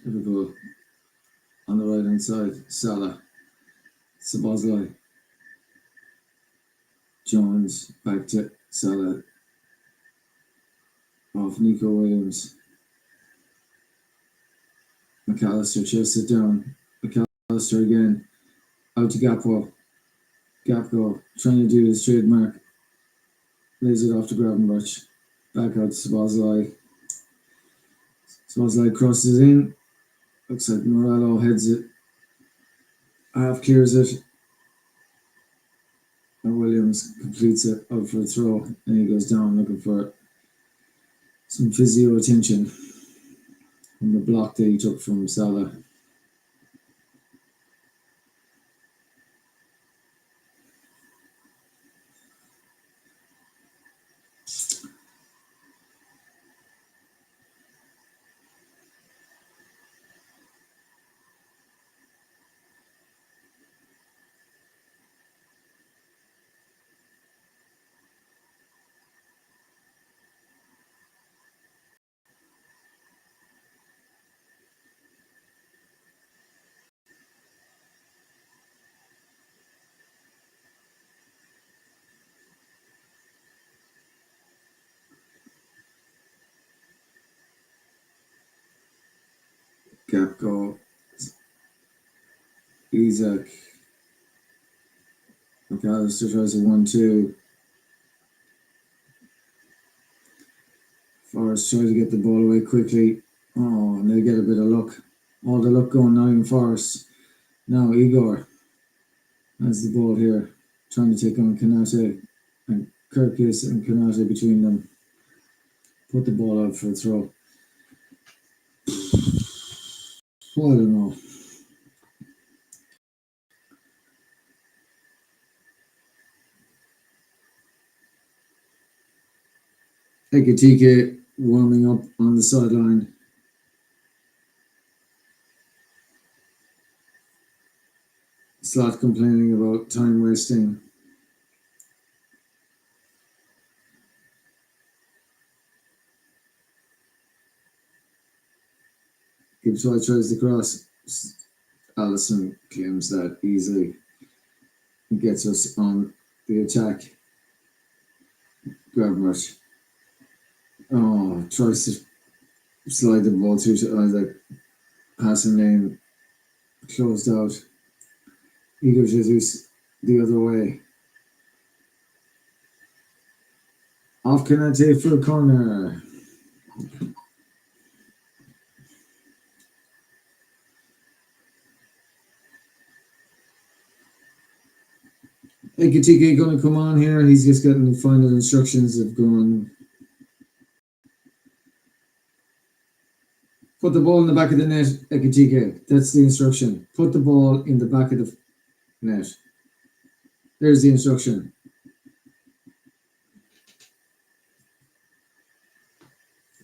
Liverpool on the right hand side, Salah, Szoboszlai, Jones back to Salah, off Nico Williams. McAllister chases it down. McAllister again, out to Gapco. Gapco trying to do his trademark, lays it off to Gravenberch. Back out to Szoboszlai. Szoboszlai crosses in. Looks like Morello heads it. Half clears it. And Williams completes it out for a throw. And he goes down looking for some physio attention from the block that he took from Salah. Gapco, Isaac, McAllister tries a 1-2. Forrest tries to get the ball away quickly. Oh, and they get a bit of luck. All the luck going Nottingham Forest. Now Igor has the ball here, trying to take on Kanate, and Kirkis and Kanate between them. Put the ball out for a throw. Well, I don't know. Ekatike warming up on the sideline. Slot complaining about time wasting. Gibbs White tries the cross. Allison claims that easily and gets us on the attack. Grabbert. Oh, tries to slide the ball through to Isaac. Passing lane closed out. Igor Jesus the other way. Off Canate for a corner. Ekatike going to come on here. He's just getting the final instructions of going. Put the ball in the back of the net, Ekatike. That's the instruction. Put the ball in the back of the net. There's the instruction.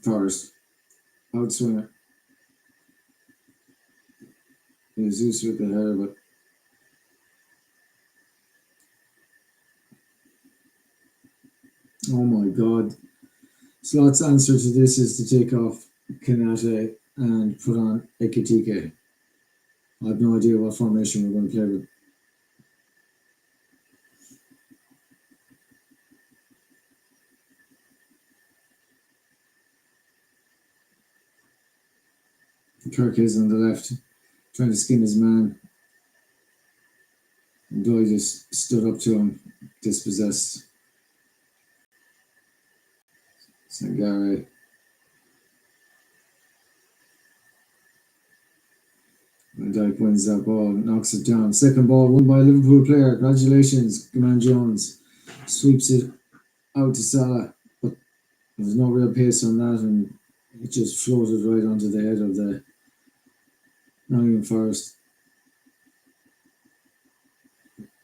Forest. Outswinger. Jesus with the header, but oh my god. Slot's answer to this is to take off Kanate and put on Ekatike. I have no idea what formation we're going to play with. Kirk is on the left, trying to skin his man. And Doyle just stood up to him, dispossessed. Sangare. Van Dijk wins that ball, knocks it down. Second ball won by a Liverpool player. Congratulations, Gaman Jones. Sweeps it out to Salah, but there was no real pace on that, and it just floated right onto the head of the Nottingham Forest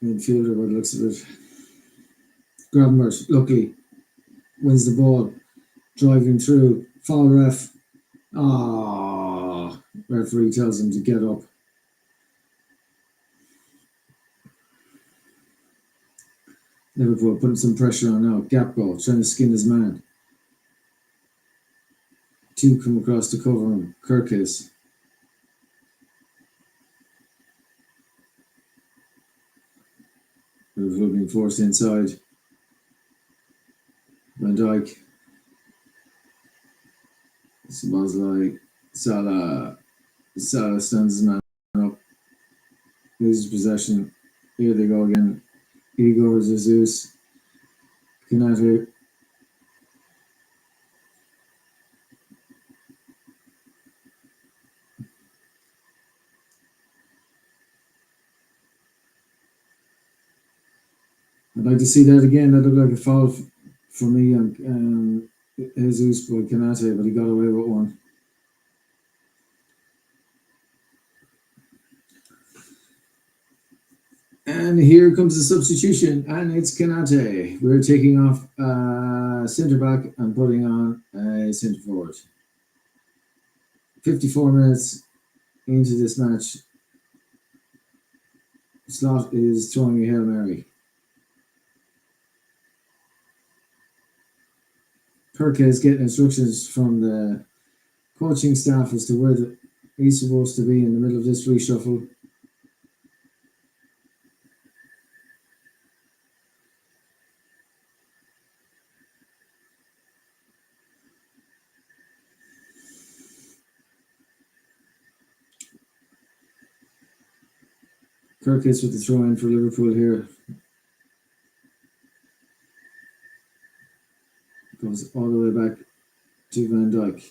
midfielder, by the looks of it. Gravenberg, luckily, wins the ball, driving through. Foul ref. Referee tells him to get up. Liverpool putting some pressure on now. Gapgo trying to skin his man. Two come across to cover him. Kirkis. Liverpool being forced inside. Van Dijk. Szoboszlai. Salah. Salah stands his man up. Loses possession. Here they go again. Igor Jesus. Kanate. I'd like to see that again. That looked like a foul for me on Jesus by Kanate, but he got away with one. And here comes the substitution, and it's Kanate. We're taking off centre back and putting on a centre forward. 54 minutes into this match. Slot is throwing a Hail Mary. Perka is getting instructions from the coaching staff as to where he's supposed to be in the middle of this reshuffle. Kirkis with the throw in for Liverpool here. Goes all the way back to Van Dijk.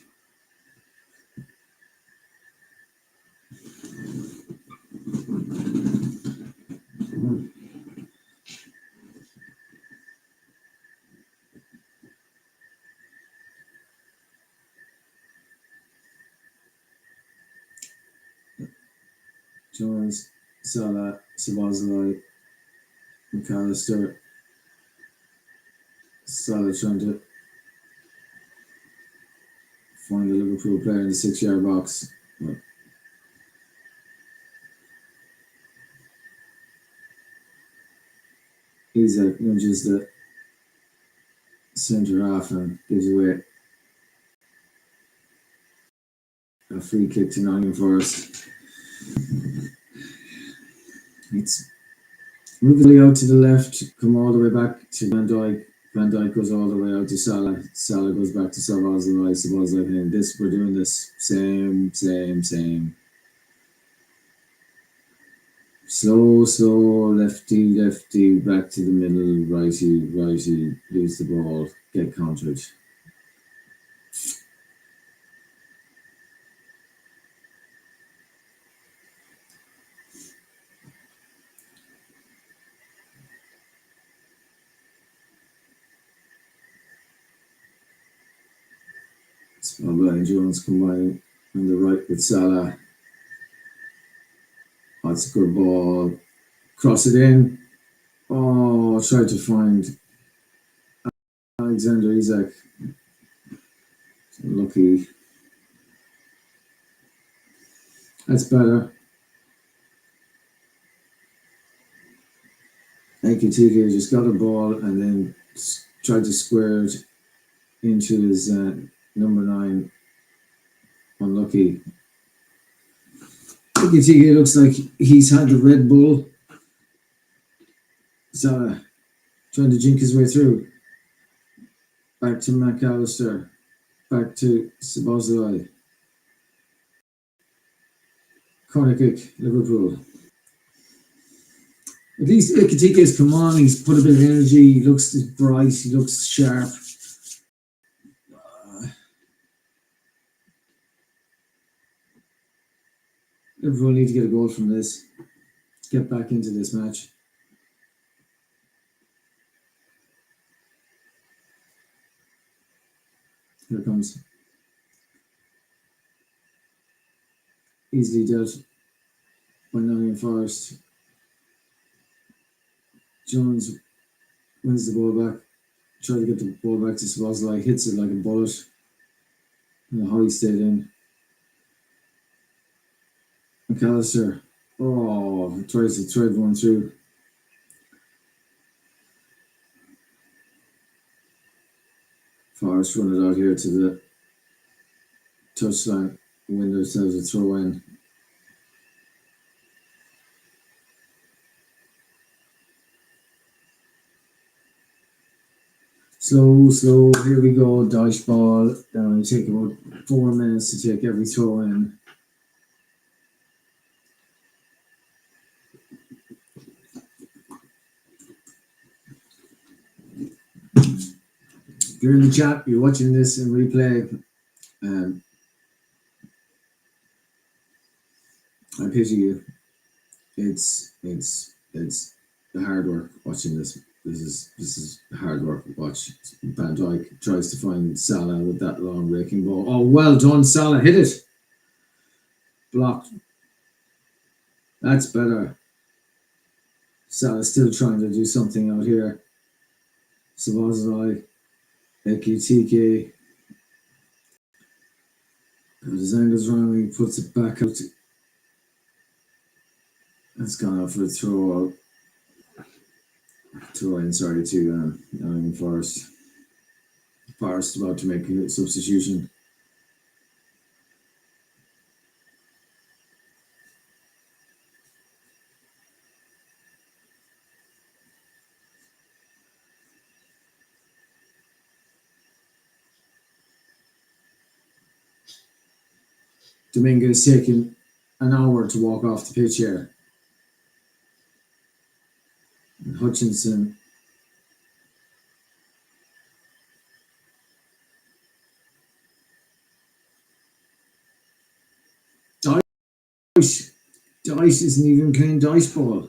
Jones, Salah, Sabazalai, McAllister. Salah trying to find a Liverpool player in the 6-yard box. But Isaac nudges the centre half and gives away a free kick to Nottingham Forest. It's moving out to the left, come all the way back to Van Dijk. Van Dijk goes all the way out to Salah. Salah goes back to Sabazalai. Sabazalai, and this we're doing this same. Slow, lefty, back to the middle, righty, lose the ball, get countered. Brian Jones combining on the right with Salah. That's a good ball. Cross it in. Oh, tried to find Alexander Isak. Lucky. That's better. Ekitike just got a ball and then tried to square it into his number 9. Unlucky. Ekitike looks like he's had the Red Bull. Salah trying to jink his way through. Back to McAllister. Back to Sabazalai. Corner kick, Liverpool. At least Ekitike's come on, he's put a bit of energy, he looks bright, he looks sharp. Liverpool need to get a goal from this. Get back into this match. Here it comes. Easily dealt by Nottingham Forest. Jones wins the ball back. Try to get the ball back to Szoboszlai. Hits it like a bullet. And how he stayed in. McAllister. Oh, tries to thread one through. Forest run it out here to the touchline. Win themselves a throw in. Slow. Here we go. Dash ball. Now it take about 4 minutes to take every throw in. If you're in the chat, you're watching this in replay. I pity you. It's the hard work watching this. This is hard work. Watch Van Dijk tries to find Salah with that long raking ball. Oh, well done, Salah. Hit it. Blocked. That's better. Salah still trying to do something out here. Szoboszlai, Ekitike. His angle's wrong. He puts it back out. That's gone out for a throw out. Throw in, sorry, to Nottingham Forest. Forest about to make a substitution. Dominguez taking an hour to walk off the pitch here. And Hutchinson. Dice isn't even playing dice ball.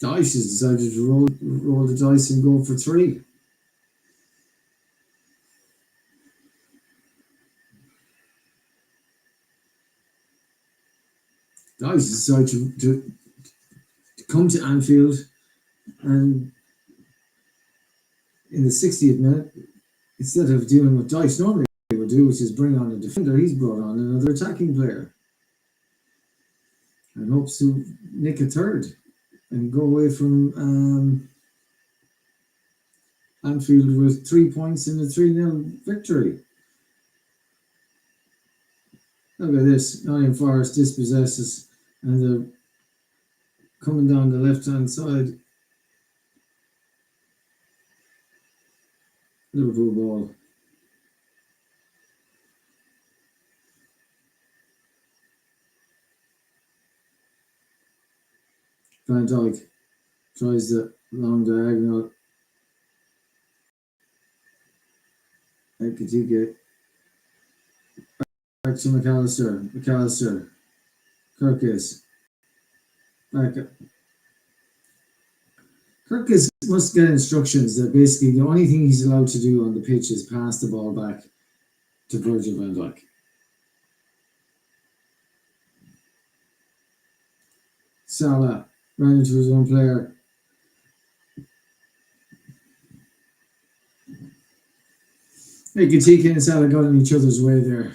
Dice has decided to roll the dice and go for 3. Guys decided to come to Anfield, and in the 60th minute, instead of doing what Dice normally would do, which is bring on a defender, he's brought on another attacking player and hopes to nick a third and go away from Anfield with 3 points in a 3-0 victory. Look at this. Nottingham Forest dispossesses, and they're coming down the left-hand side. Liverpool ball. Van Dijk tries the long diagonal. Ekitike. Back to McAllister. McAllister. Kirkis. Back up. Kirkis must get instructions that basically the only thing he's allowed to do on the pitch is pass the ball back to Virgil van Dijk. Salah ran into his own player. Ekitike and Salah got in each other's way there.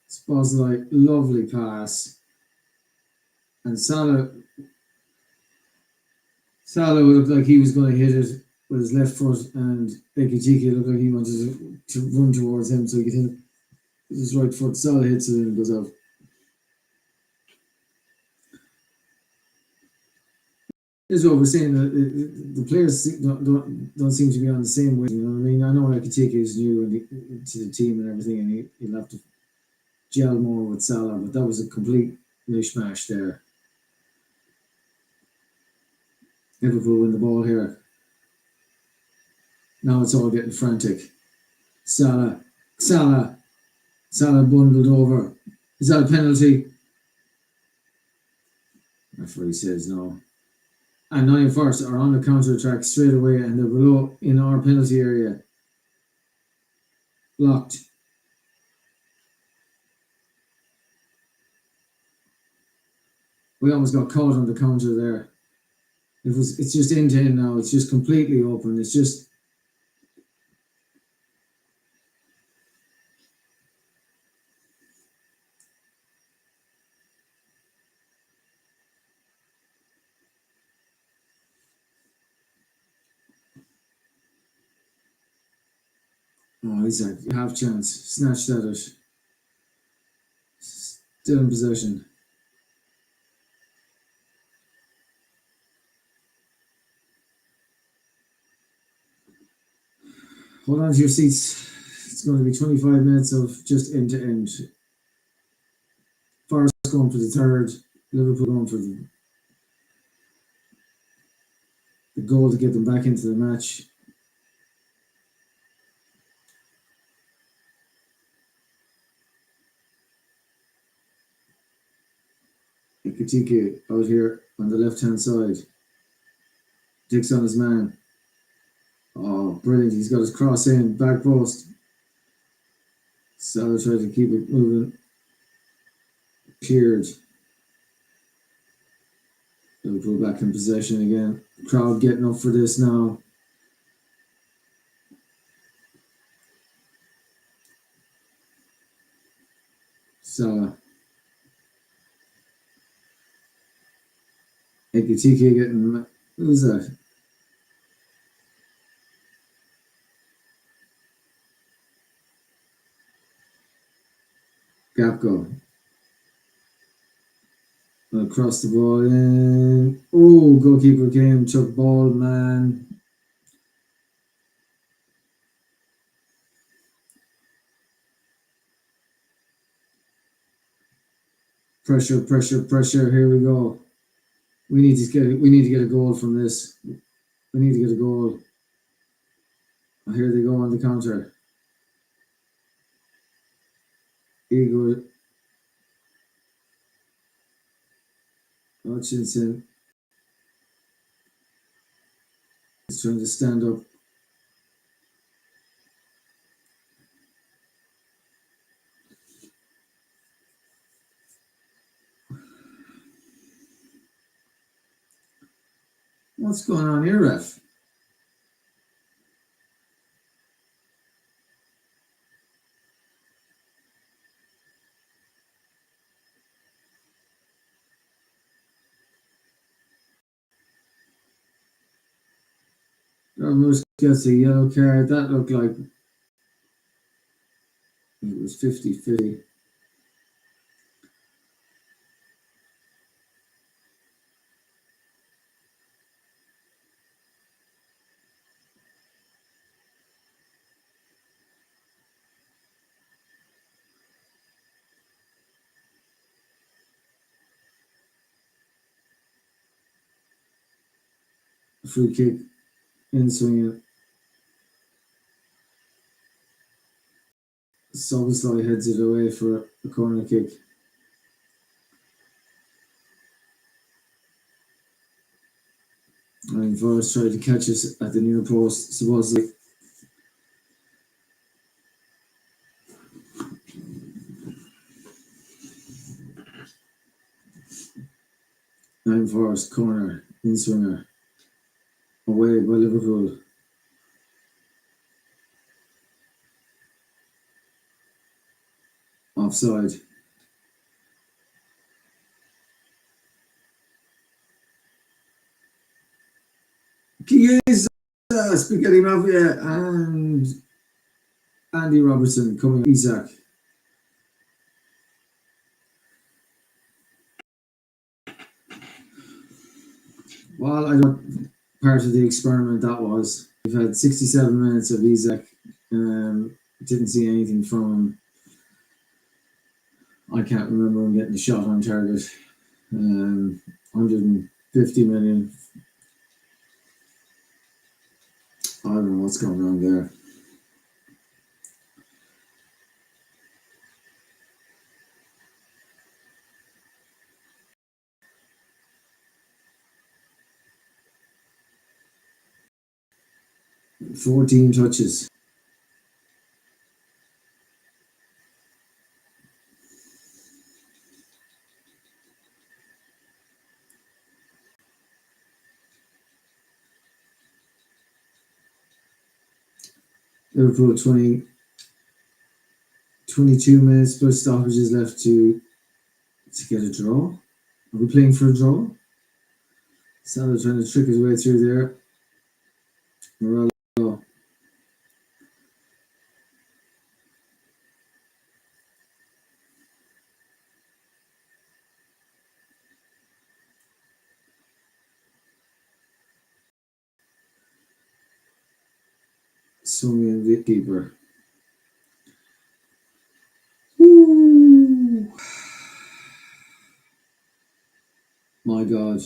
Szoboszlai, lovely pass. And Salah looked like he was going to hit it with his left foot, and Ekitike looked like he wanted to run towards him so he could hit it with his right foot. Salah hits it and goes out. This is what we're saying. The players don't seem to be on the same way. You know what I mean? I know Ekitike is new to the team and everything, and he'll have to gel more with Salah, but that was a complete mishmash there. Liverpool win the ball here. Now it's all getting frantic. Salah bundled over. Is that a penalty? Referee says no. And Nottingham Forest are on the counter attack straight away, and they're below in our penalty area. Blocked. We almost got caught on the counter there. It's just end to end now. It's just completely open. It's just Isaac, half chance. Snatched at it. Still in possession. Hold on to your seats. It's going to be 25 minutes of just end to end. Forest going for the third. Liverpool going for the goal to get them back into the match. Ekitike out here on the left-hand side. Dick's on his man. Oh, brilliant. He's got his cross in, back post. Salah tried to keep it moving. Cleared. Liverpool back in possession again. Crowd getting up for this now. Salah. Ekitike getting... Who's that? Gapco. Across the ball in. Oh, goalkeeper came, took ball, man. Pressure. Here we go. We need to get a goal from this. We need to get a goal. Oh, here they go on the counter. Igor Hutchinson is trying to stand up. What's going on here, ref? Ramos gets a yellow card. That looked like it was 50-50. Free kick in swinging. Soboslai heads it away for a corner kick. And Forest tried to catch us at the near post. Soboslai. Nottingham Forest corner in swinger. Away by Liverpool. Offside. Chiesa, Spaghetti Mafia, and Andy Robertson coming. Isaac. Well, I don't. Part of the experiment that was. We've had 67 minutes of Isaac. Didn't see anything from him. I can't remember him getting a shot on target. 150 million. I don't know what's going on there. Fourteen touches. Liverpool 22 minutes plus stoppages left to get a draw. Are we playing for a draw? Salah trying to trick his way through there. Morello. Sumian the keeper. Woo! My God.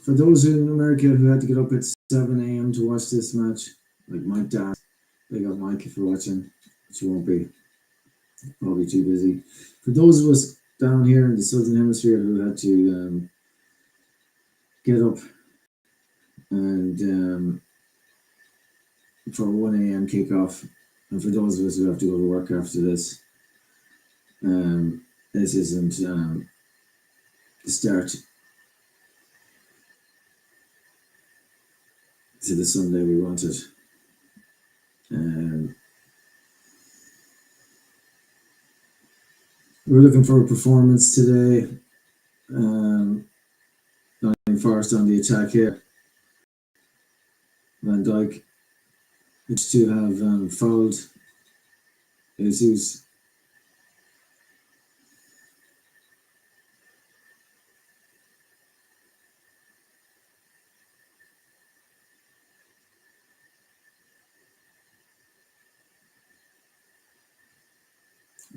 For those in America who had to get up at 7 a.m. to watch this match, like my dad, they got Mike if you're watching, which you won't be, probably too busy. For those of us down here in the Southern Hemisphere who had to get up and for 1 a.m. kickoff, and for those of us who have to go to work after this, this isn't the start to the Sunday we wanted. We're looking for a performance today. Nottingham Forest on the attack here. Van Dijk, which to have fouled Jesus.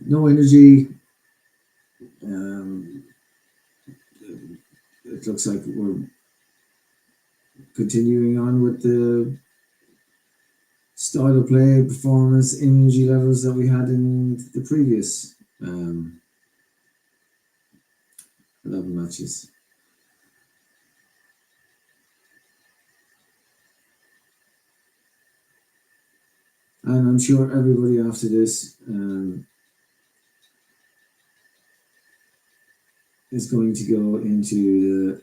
No energy. It looks like we're continuing on with the style of play, performance, energy levels that we had in the previous 11 matches. And I'm sure everybody after this is going to go into the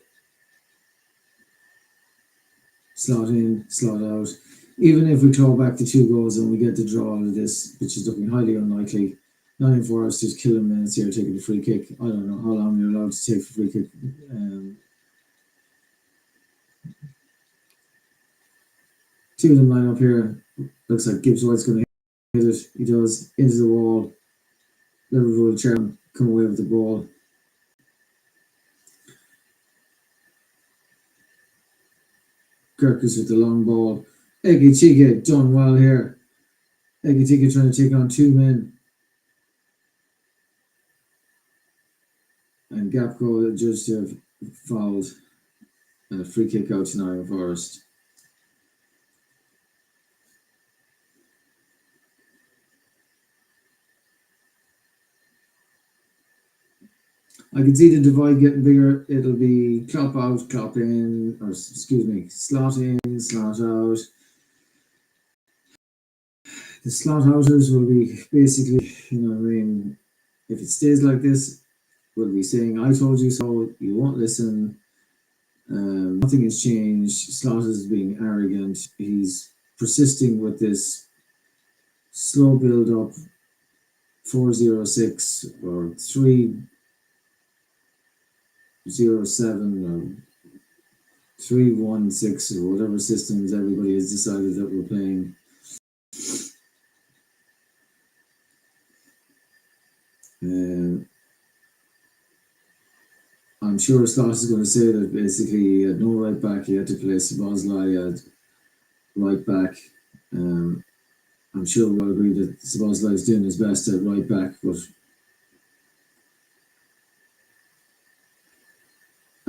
slot in, slot out. Even if we claw back the 2 goals and we get the draw out of this, which is looking highly unlikely, Nottingham Forest is killing minutes here taking the free kick. I don't know how long you're allowed to take for free kick. Two of them line up here. Looks like Gibbs White's going to hit it. He does, into the wall. Liverpool chairman come away with the ball. Kirkus with the long ball. Eggy done well here. Eggy trying to take on 2 men. And Gapco judged to have fouled. And a free kick out to Nottingham Forest. I can see the divide getting bigger. It'll be clop out, clop in, or excuse me, slot in, slot out. The slot outers will be basically, you know what I mean, if it stays like this, we'll be saying, I told you so, you won't listen. Nothing has changed. Slot is being arrogant. He's persisting with this slow build up 406 or 307 or 316 or whatever systems everybody has decided that we're playing. I'm sure Slot is going to say that basically he had no right back. He had to play Szoboszlai at right back. I'm sure we'll agree that Szoboszlai is doing his best at right back, but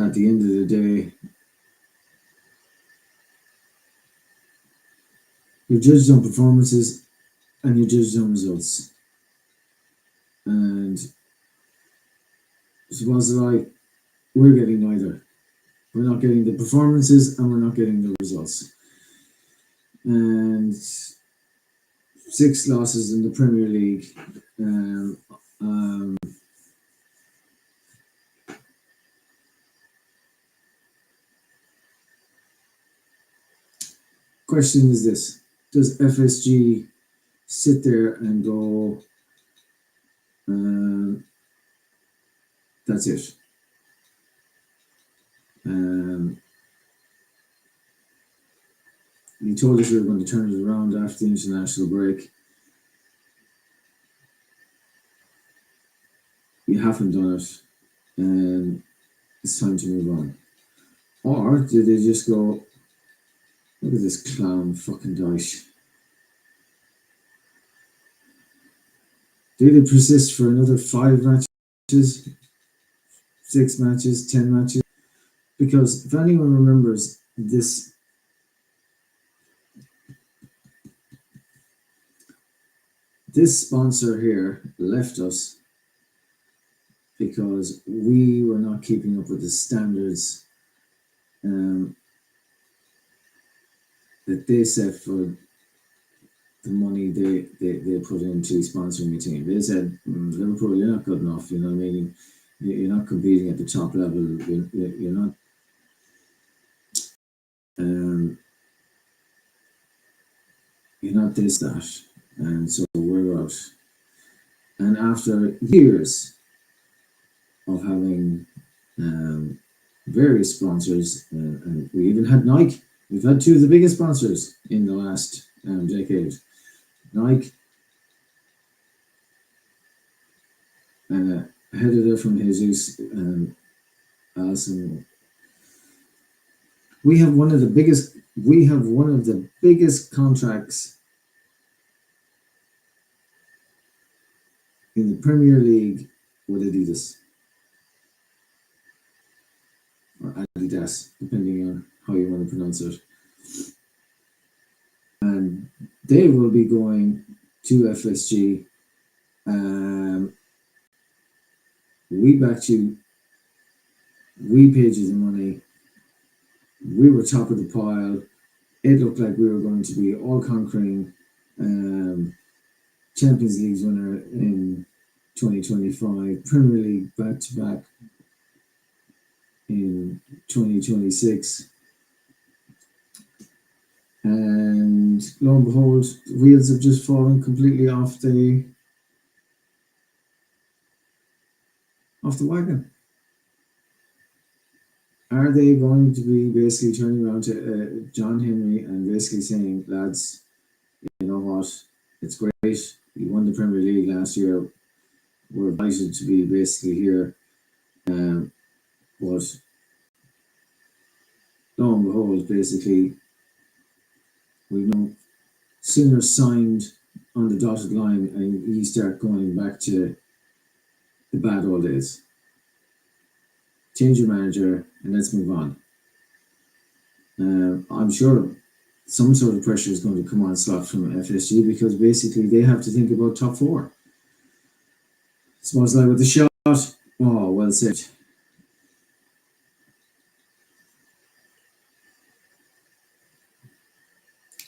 at the end of the day, you're judged on performances and you're judged on results. And Szoboszlai, we're getting neither. We're not getting the performances and we're not getting the results. And 6 losses in the Premier League. Question is this: does FSG sit there and go, that's it? You told us we were going to turn it around after the international break. You haven't done it, and it's time to move on. Or did they just go, look at this clown fucking Dyche? Did they persist for another 5 matches, 6 matches, 10 matches? Because if anyone remembers this, this sponsor here left us because we were not keeping up with the standards that they set for the money they put into sponsoring a team. They said, Liverpool, you're not good enough, you know what I mean? You're not competing at the top level, you're not you're not this, that, and so we're out. And after years of having various sponsors, and we even had Nike. We've had 2 of the biggest sponsors in the last decade. Nike, headed it from Jesus and Allison. We have one of the biggest contracts in the Premier League with Adidas. Or Adidas, depending on how you want to pronounce it. And they will be going to FSG. We backed you. We paid you the money. We were top of the pile. It looked like we were going to be all conquering. Champions League winner in 2025, Premier League back to back in 2026. And lo and behold, the wheels have just fallen completely off the wagon. Are they going to be basically turning around to John Henry and basically saying, lads, you know what, it's great, you won the Premier League last year, we're delighted to be basically here, but lo and behold, basically, we've no sooner signed on the dotted line and you start going back to the bad old days. Change your manager and let's move on. I'm sure some sort of pressure is going to come on Slot from FSG because basically they have to think about top four. Suppose like with the shot, oh, well said.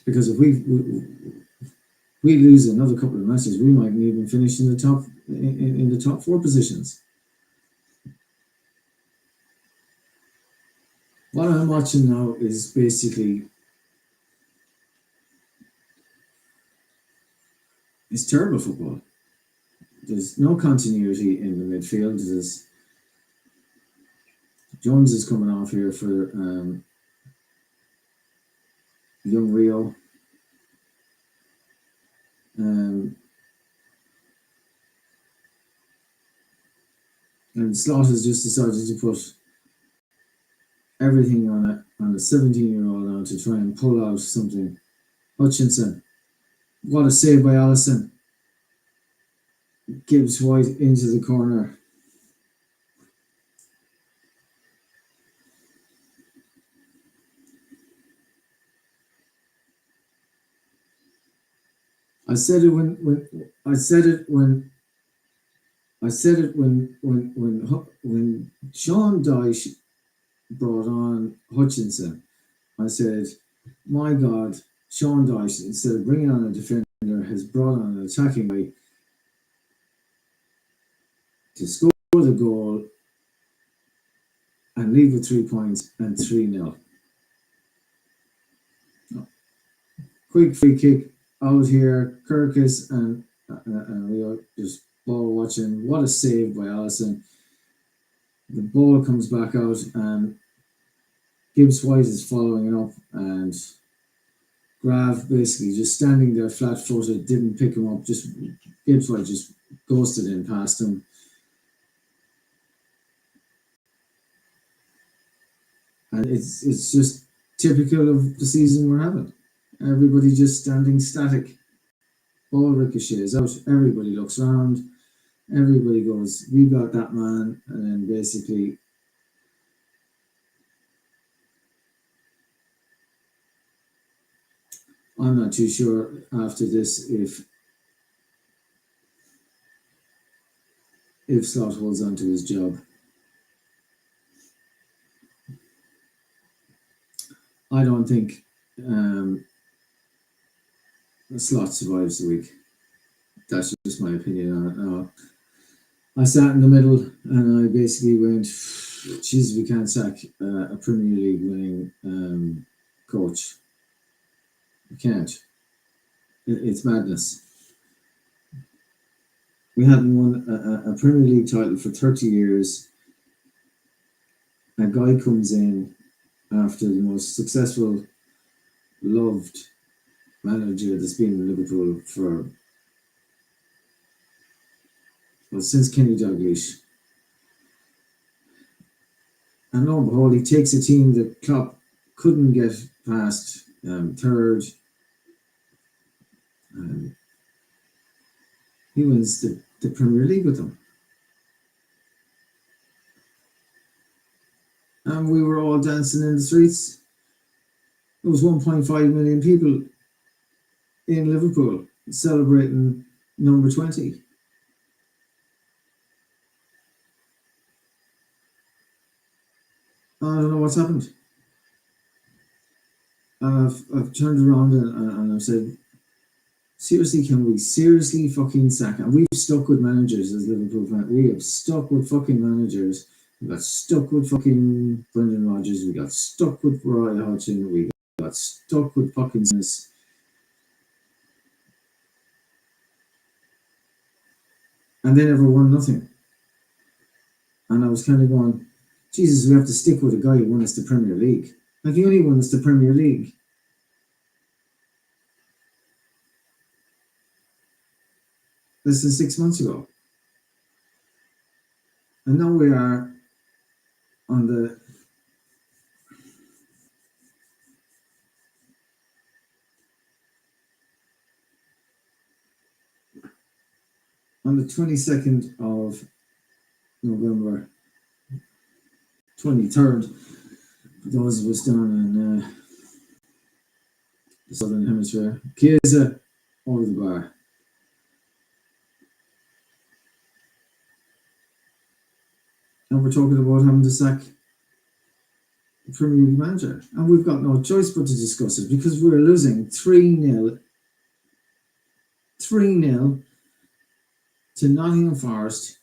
Because if we lose another couple of matches, we might even finish in the top four positions. What I'm watching now is basically it's terrible football. There's no continuity in the midfield. Jones is coming off here for young Rio. And Slot has just decided to put everything on a 17-year-old now to try and pull out something. Hutchinson, what a save by Allison. Gibbs White into the corner. I said it when Sean Dyche brought on Hutchinson. I said, my God, Sean Dyche, instead of bringing on a defender, has brought on an attacking guy to score the goal and leave with 3 points and 3-0. Quick free kick out here. Kirkus and we are just ball watching. What a save by Allison. The ball comes back out and Gibbs White is following it up and Grav basically just standing there flat footed, didn't pick him up, just Gibbs White just ghosted in past him. And it's just typical of the season we're having. Everybody just standing static. Ball ricochets out, everybody looks around, everybody goes, we got that man, and then basically I'm not too sure after this if Slot holds on to his job. I don't think Slot survives the week. That's just my opinion on it now. I sat in the middle and I basically went, Jesus, we can't sack a Premier League winning coach. We can't. It's madness. We hadn't won a Premier League title for 30 years. A guy comes in after the most successful, loved manager that's been in Liverpool since Kenny Dalglish. And lo and behold, he takes a team that Klopp couldn't get past third. He wins the Premier League with them. And we were all dancing in the streets. There was 1.5 million people in Liverpool celebrating number 20. I don't know what's happened. I've turned around and I've said, Seriously, can we seriously fucking sack? And we've stuck with managers as Liverpool fans. We have stuck with fucking managers. We got stuck with fucking Brendan Rodgers. We got stuck with Roy Hodgson. We got stuck with fucking Smith. And they never won nothing. And I was kind of going, Jesus, we have to stick with a guy who won us the Premier League. Like, he only won us the Premier League less than 6 months ago. And now we are on the 22nd of November, 23rd, for those of us down in the Southern Hemisphere. Chiesa over the bar. And we're talking about having to sack the Premier League manager. And we've got no choice but to discuss it because we're losing 3-0 to Nottingham Forest,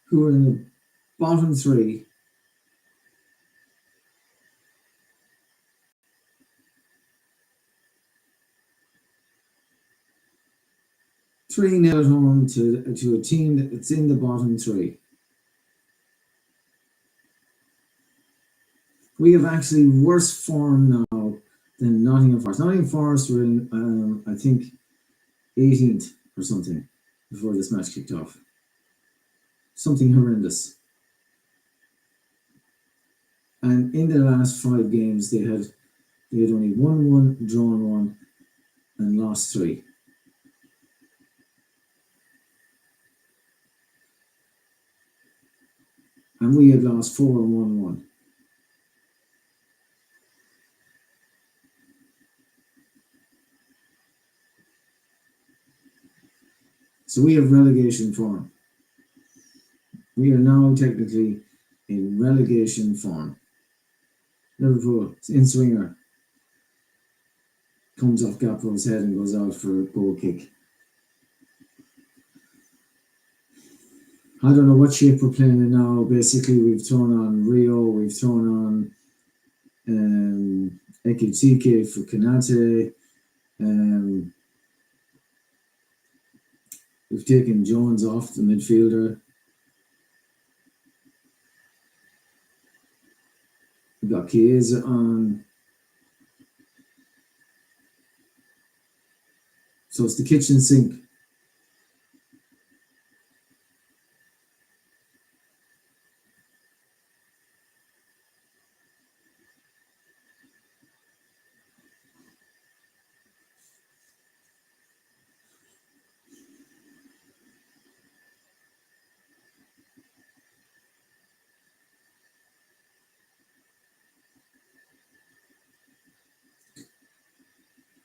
who are in the bottom three. Three nil at home to a team that's in the bottom three. We have actually worse form now than Nottingham Forest. Nottingham Forest were in, I think, 18th or something before this match kicked off. Something horrendous. And in the last 5 games, they had only won 1, drawn 1, and lost 3. And we had lost 4 and won 1. So we have relegation form. We are now technically in relegation form. Liverpool, in swinger, comes off Gakpo's head and goes out for a goal kick. I don't know what shape we're playing in now. Basically, we've thrown on Rio, we've thrown on Ekitike for Kanate. We've taken Jones off, the midfielder. We've got Chiesa on. So it's the kitchen sink.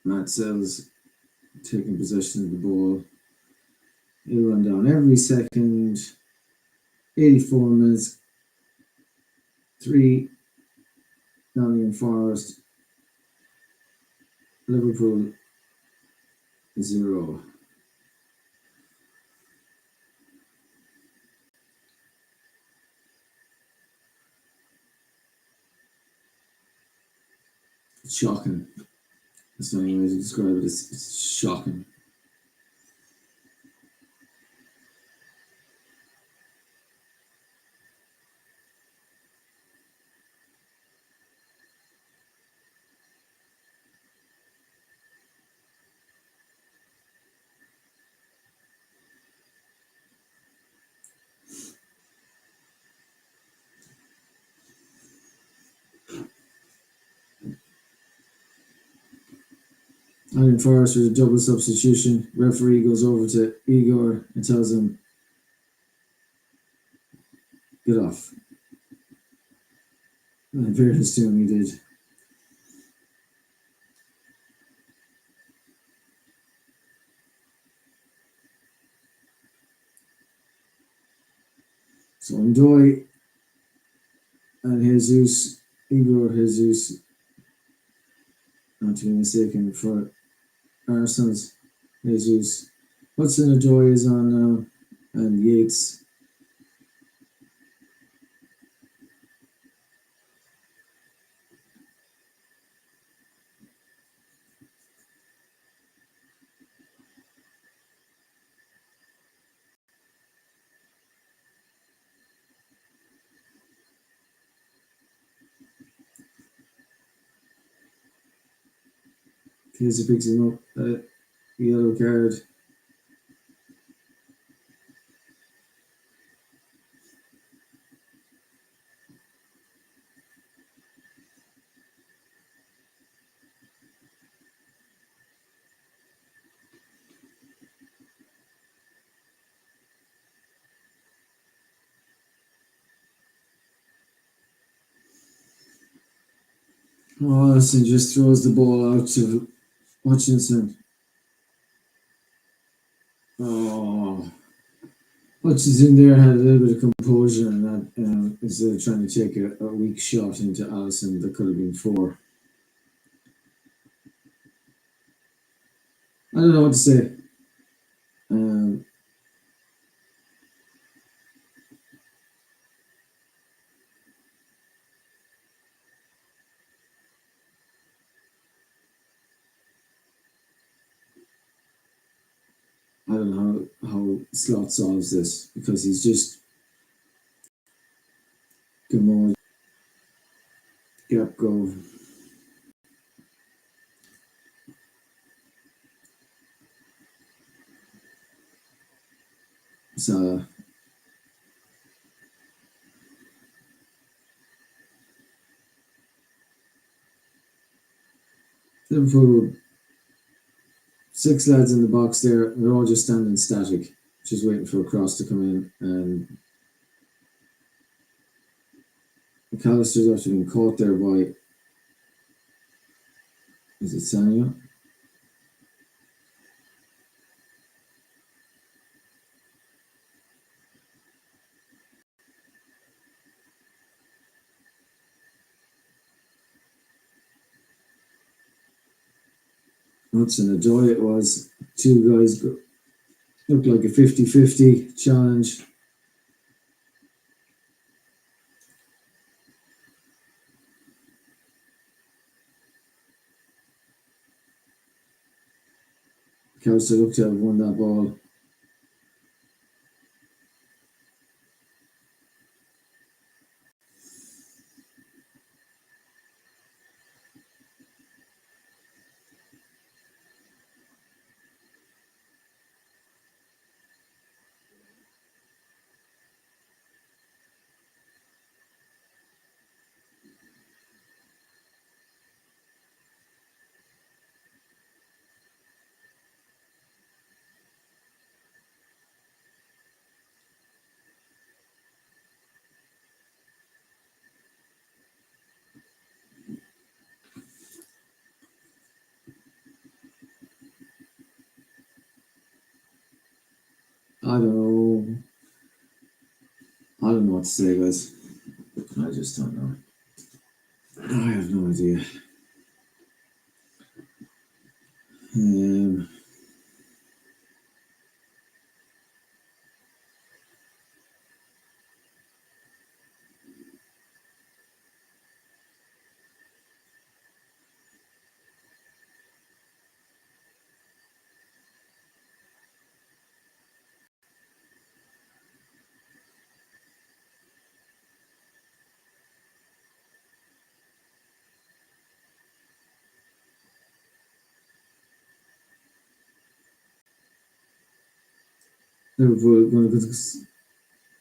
Matt Sells taking possession of the ball. He'll run down every second. 84 minutes. 3 Nottingham Forest. Liverpool 0. It's shocking. That's the only way to describe it. It's shocking. Nottingham Forest with a double substitution. Referee goes over to Igor and tells him, get off. And in fairness to him, he did. So Ndoye and Igor Jesus, not to be mistaken, for Arsenal's Jesus. Hudson Odoi is on now, and Yates. Casey picks him up. Yellow card. Allison just throws the ball out to Hutchinson. Oh, Hutchinson there had a little bit of composure and that instead of trying to take a weak shot into Allison that could have been four. I don't know what to say. I don't know how Slot solves this because he's just more gap go. So Liverpool, six lads in the box there. They're all just standing static, just waiting for a cross to come in. And McAllister's actually been caught there by, is it Sanya? Hudson Odoi it was. Two guys looked like a 50-50 challenge. McAllister looked to have won that ball. I don't know. I don't know what to say, guys. I just don't know. I have no idea. Liverpool going to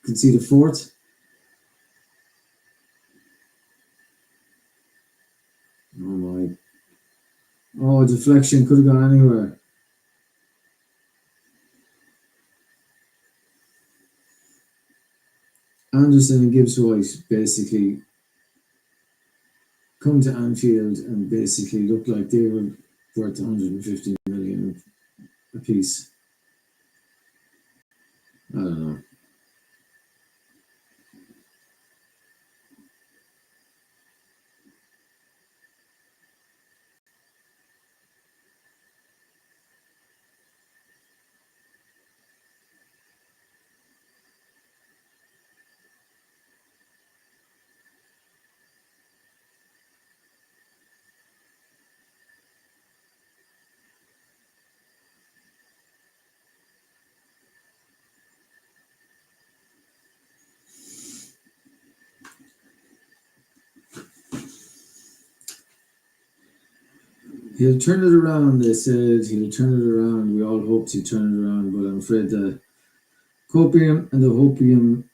concede a fourth. Oh my. Oh, deflection could have gone anywhere. Anderson and Gibbs White basically come to Anfield and basically look like they were worth 150 million a piece. I don't know. He'll turn it around, they said. He'll turn it around. We all hoped he'd turn it around, but I'm afraid the copium and the hopium,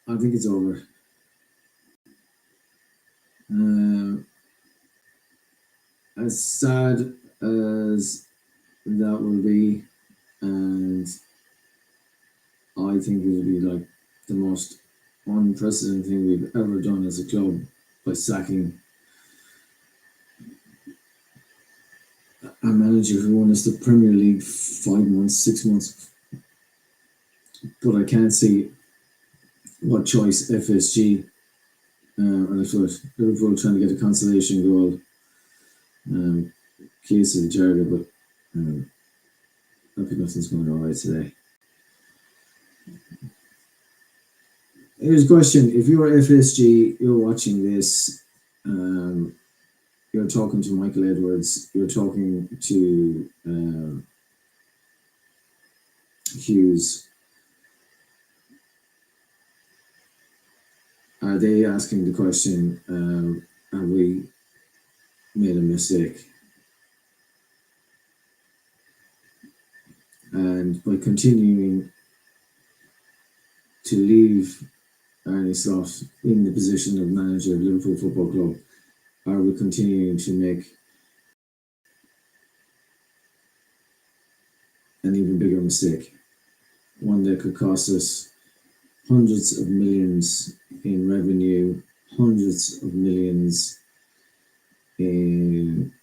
I think it's over. As sad as that will be, and I think it will be like the most unprecedented thing we've ever done as a club by sacking a manager who won us the Premier League 5 months, 6 months. But I can't see what choice FSG and I thought Liverpool trying to get a consolation goal. Case of the Jarga, but I think nothing's going all right today. Here's a question: if you're FSG, you're watching this, you're talking to Michael Edwards, you're talking to Hughes. Are they asking the question, have we made a mistake? And by continuing to leave Arne Slot in the position of manager of Liverpool Football Club, are we continuing to make an even bigger mistake? One that could cost us hundreds of millions in revenue, hundreds of millions in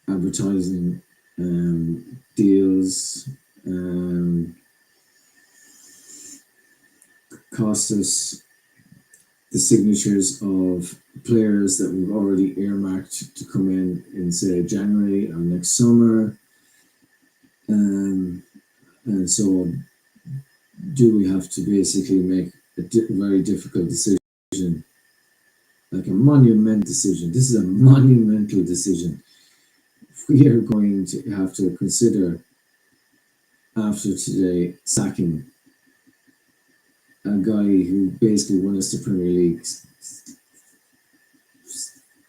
advertising deals, cost us the signatures of players that we've already earmarked to come in say January or next summer. And so do we have to basically make a very difficult decision, like a monumental decision? This is a monumental decision. We are going to have to consider, after today, sacking a guy who basically won us the Premier League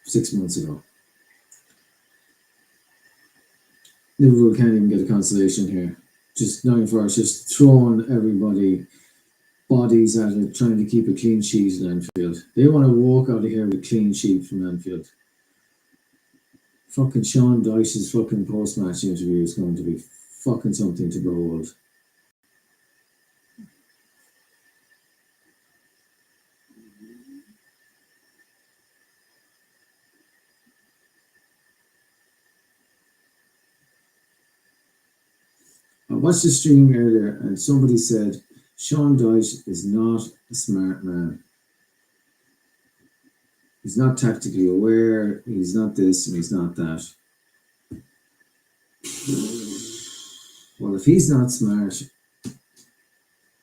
6 months ago. Liverpool can't even get a consolation here. Just Nottingham Forest just throwing everybody bodies at it, trying to keep a clean sheet in Anfield. They want to walk out of here with a clean sheet from Anfield. Fucking Sean Dyche's fucking post-match interview is going to be fucking something to behold. I watched the stream earlier and somebody said Sean Dyche is not a smart man. He's not tactically aware, he's not this and he's not that. Well, if he's not smart,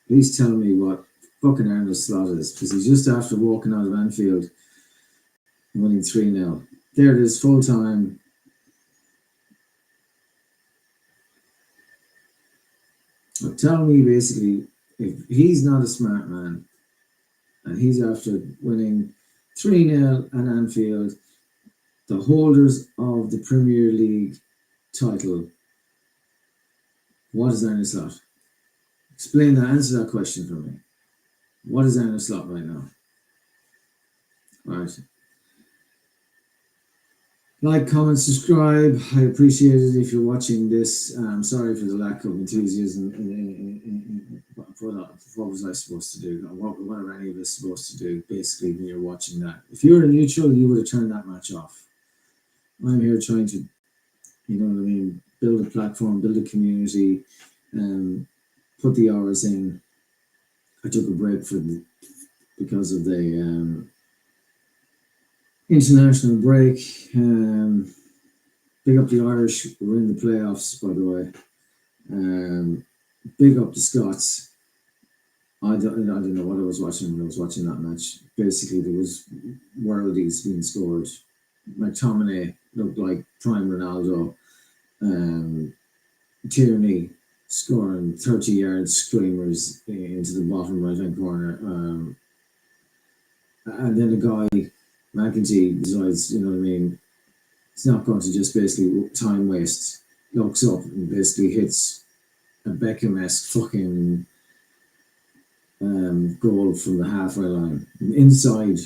please tell me what fucking Arne Slot is, because he's just after walking out of Anfield and winning 3-0. There it is, full time. Well, tell me basically, if he's not a smart man and he's after winning 3-0 at Anfield, the holders of the Premier League title, what is Arne Slot? Explain that, answer that question for me. What is Arne Slot right now? Right. Like, comment, subscribe. I appreciate it if you're watching this. I'm sorry for the lack of enthusiasm what was I supposed to do? What are any of us supposed to do, basically, when you're watching that? If you were a neutral, you would have turned that match off. I'm here trying to, you know what I mean, build a platform, build a community, put the hours in. I took a break because of the international break. Big up the Irish, we're in the playoffs, by the way. Big up the Scots. I don't know what I was watching when I was watching that match. Basically, there was worldies being scored. McTominay looked like prime Ronaldo. Tierney scoring 30-yard screamers into the bottom right-hand corner. And then the guy, McEntee, decides, you know what I mean, it's not going to just basically time waste, looks up and basically hits a Beckham-esque fucking goal from the halfway line. Inside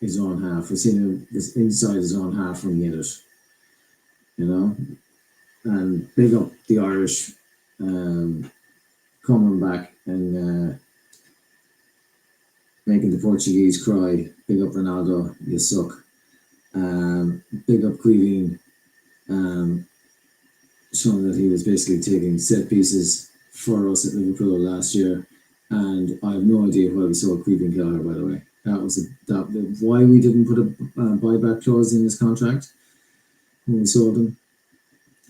his own half. We've seen him inside his own half when he hit it. You know? And big up the Irish coming back and making the Portuguese cry. Big up Ronaldo, you suck. Big up Queeveen, showing that he was basically taking set pieces for us at Liverpool last year. And I have no idea why we sold Queeveen Kelleher, by the way. Why we didn't put a buyback clause in his contract when we sold him.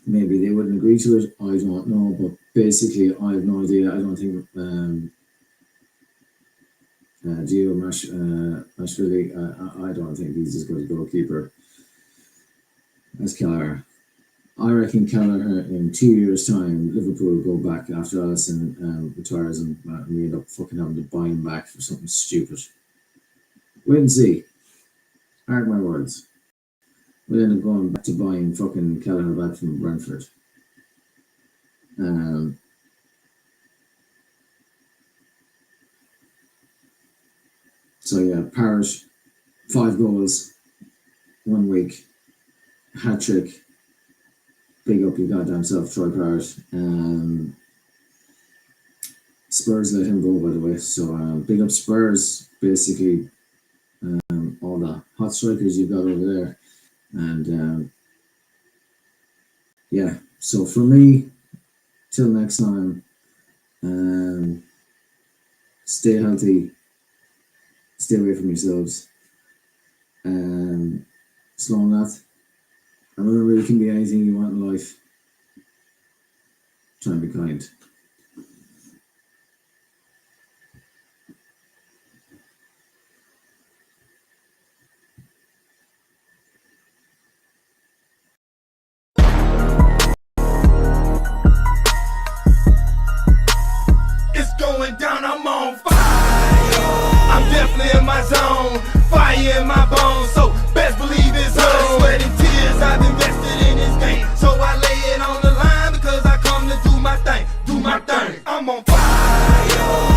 Maybe they wouldn't agree to it, I don't know, but basically I have no idea. I don't think Gio Mashvili, I don't think he's as good a goalkeeper as Kelleher. I reckon Kelleher in 2 years' time, Liverpool will go back after Alisson retires and we end up fucking having to buy him back for something stupid. Wait and see. Mark my words. We'll end up going back to buying fucking Kelleher back from Brentford. So yeah, Parrott, 5 goals, 1 week, hat trick. Big up your goddamn self, Troy Parrott. Spurs let him go, by the way. So big up Spurs, basically. All the hot strikers you've got over there. And yeah, so for me, till next time, stay healthy, stay away from yourselves, slow on that. And remember, you can be anything you want in life. Try and be kind. It's going down, I'm on fire. I'm definitely in my zone, fire in my bones, so best believe it's on. Sweat and tears, I've invested in this game, so I lay it on the line because I come to do my thing, I'm on fire.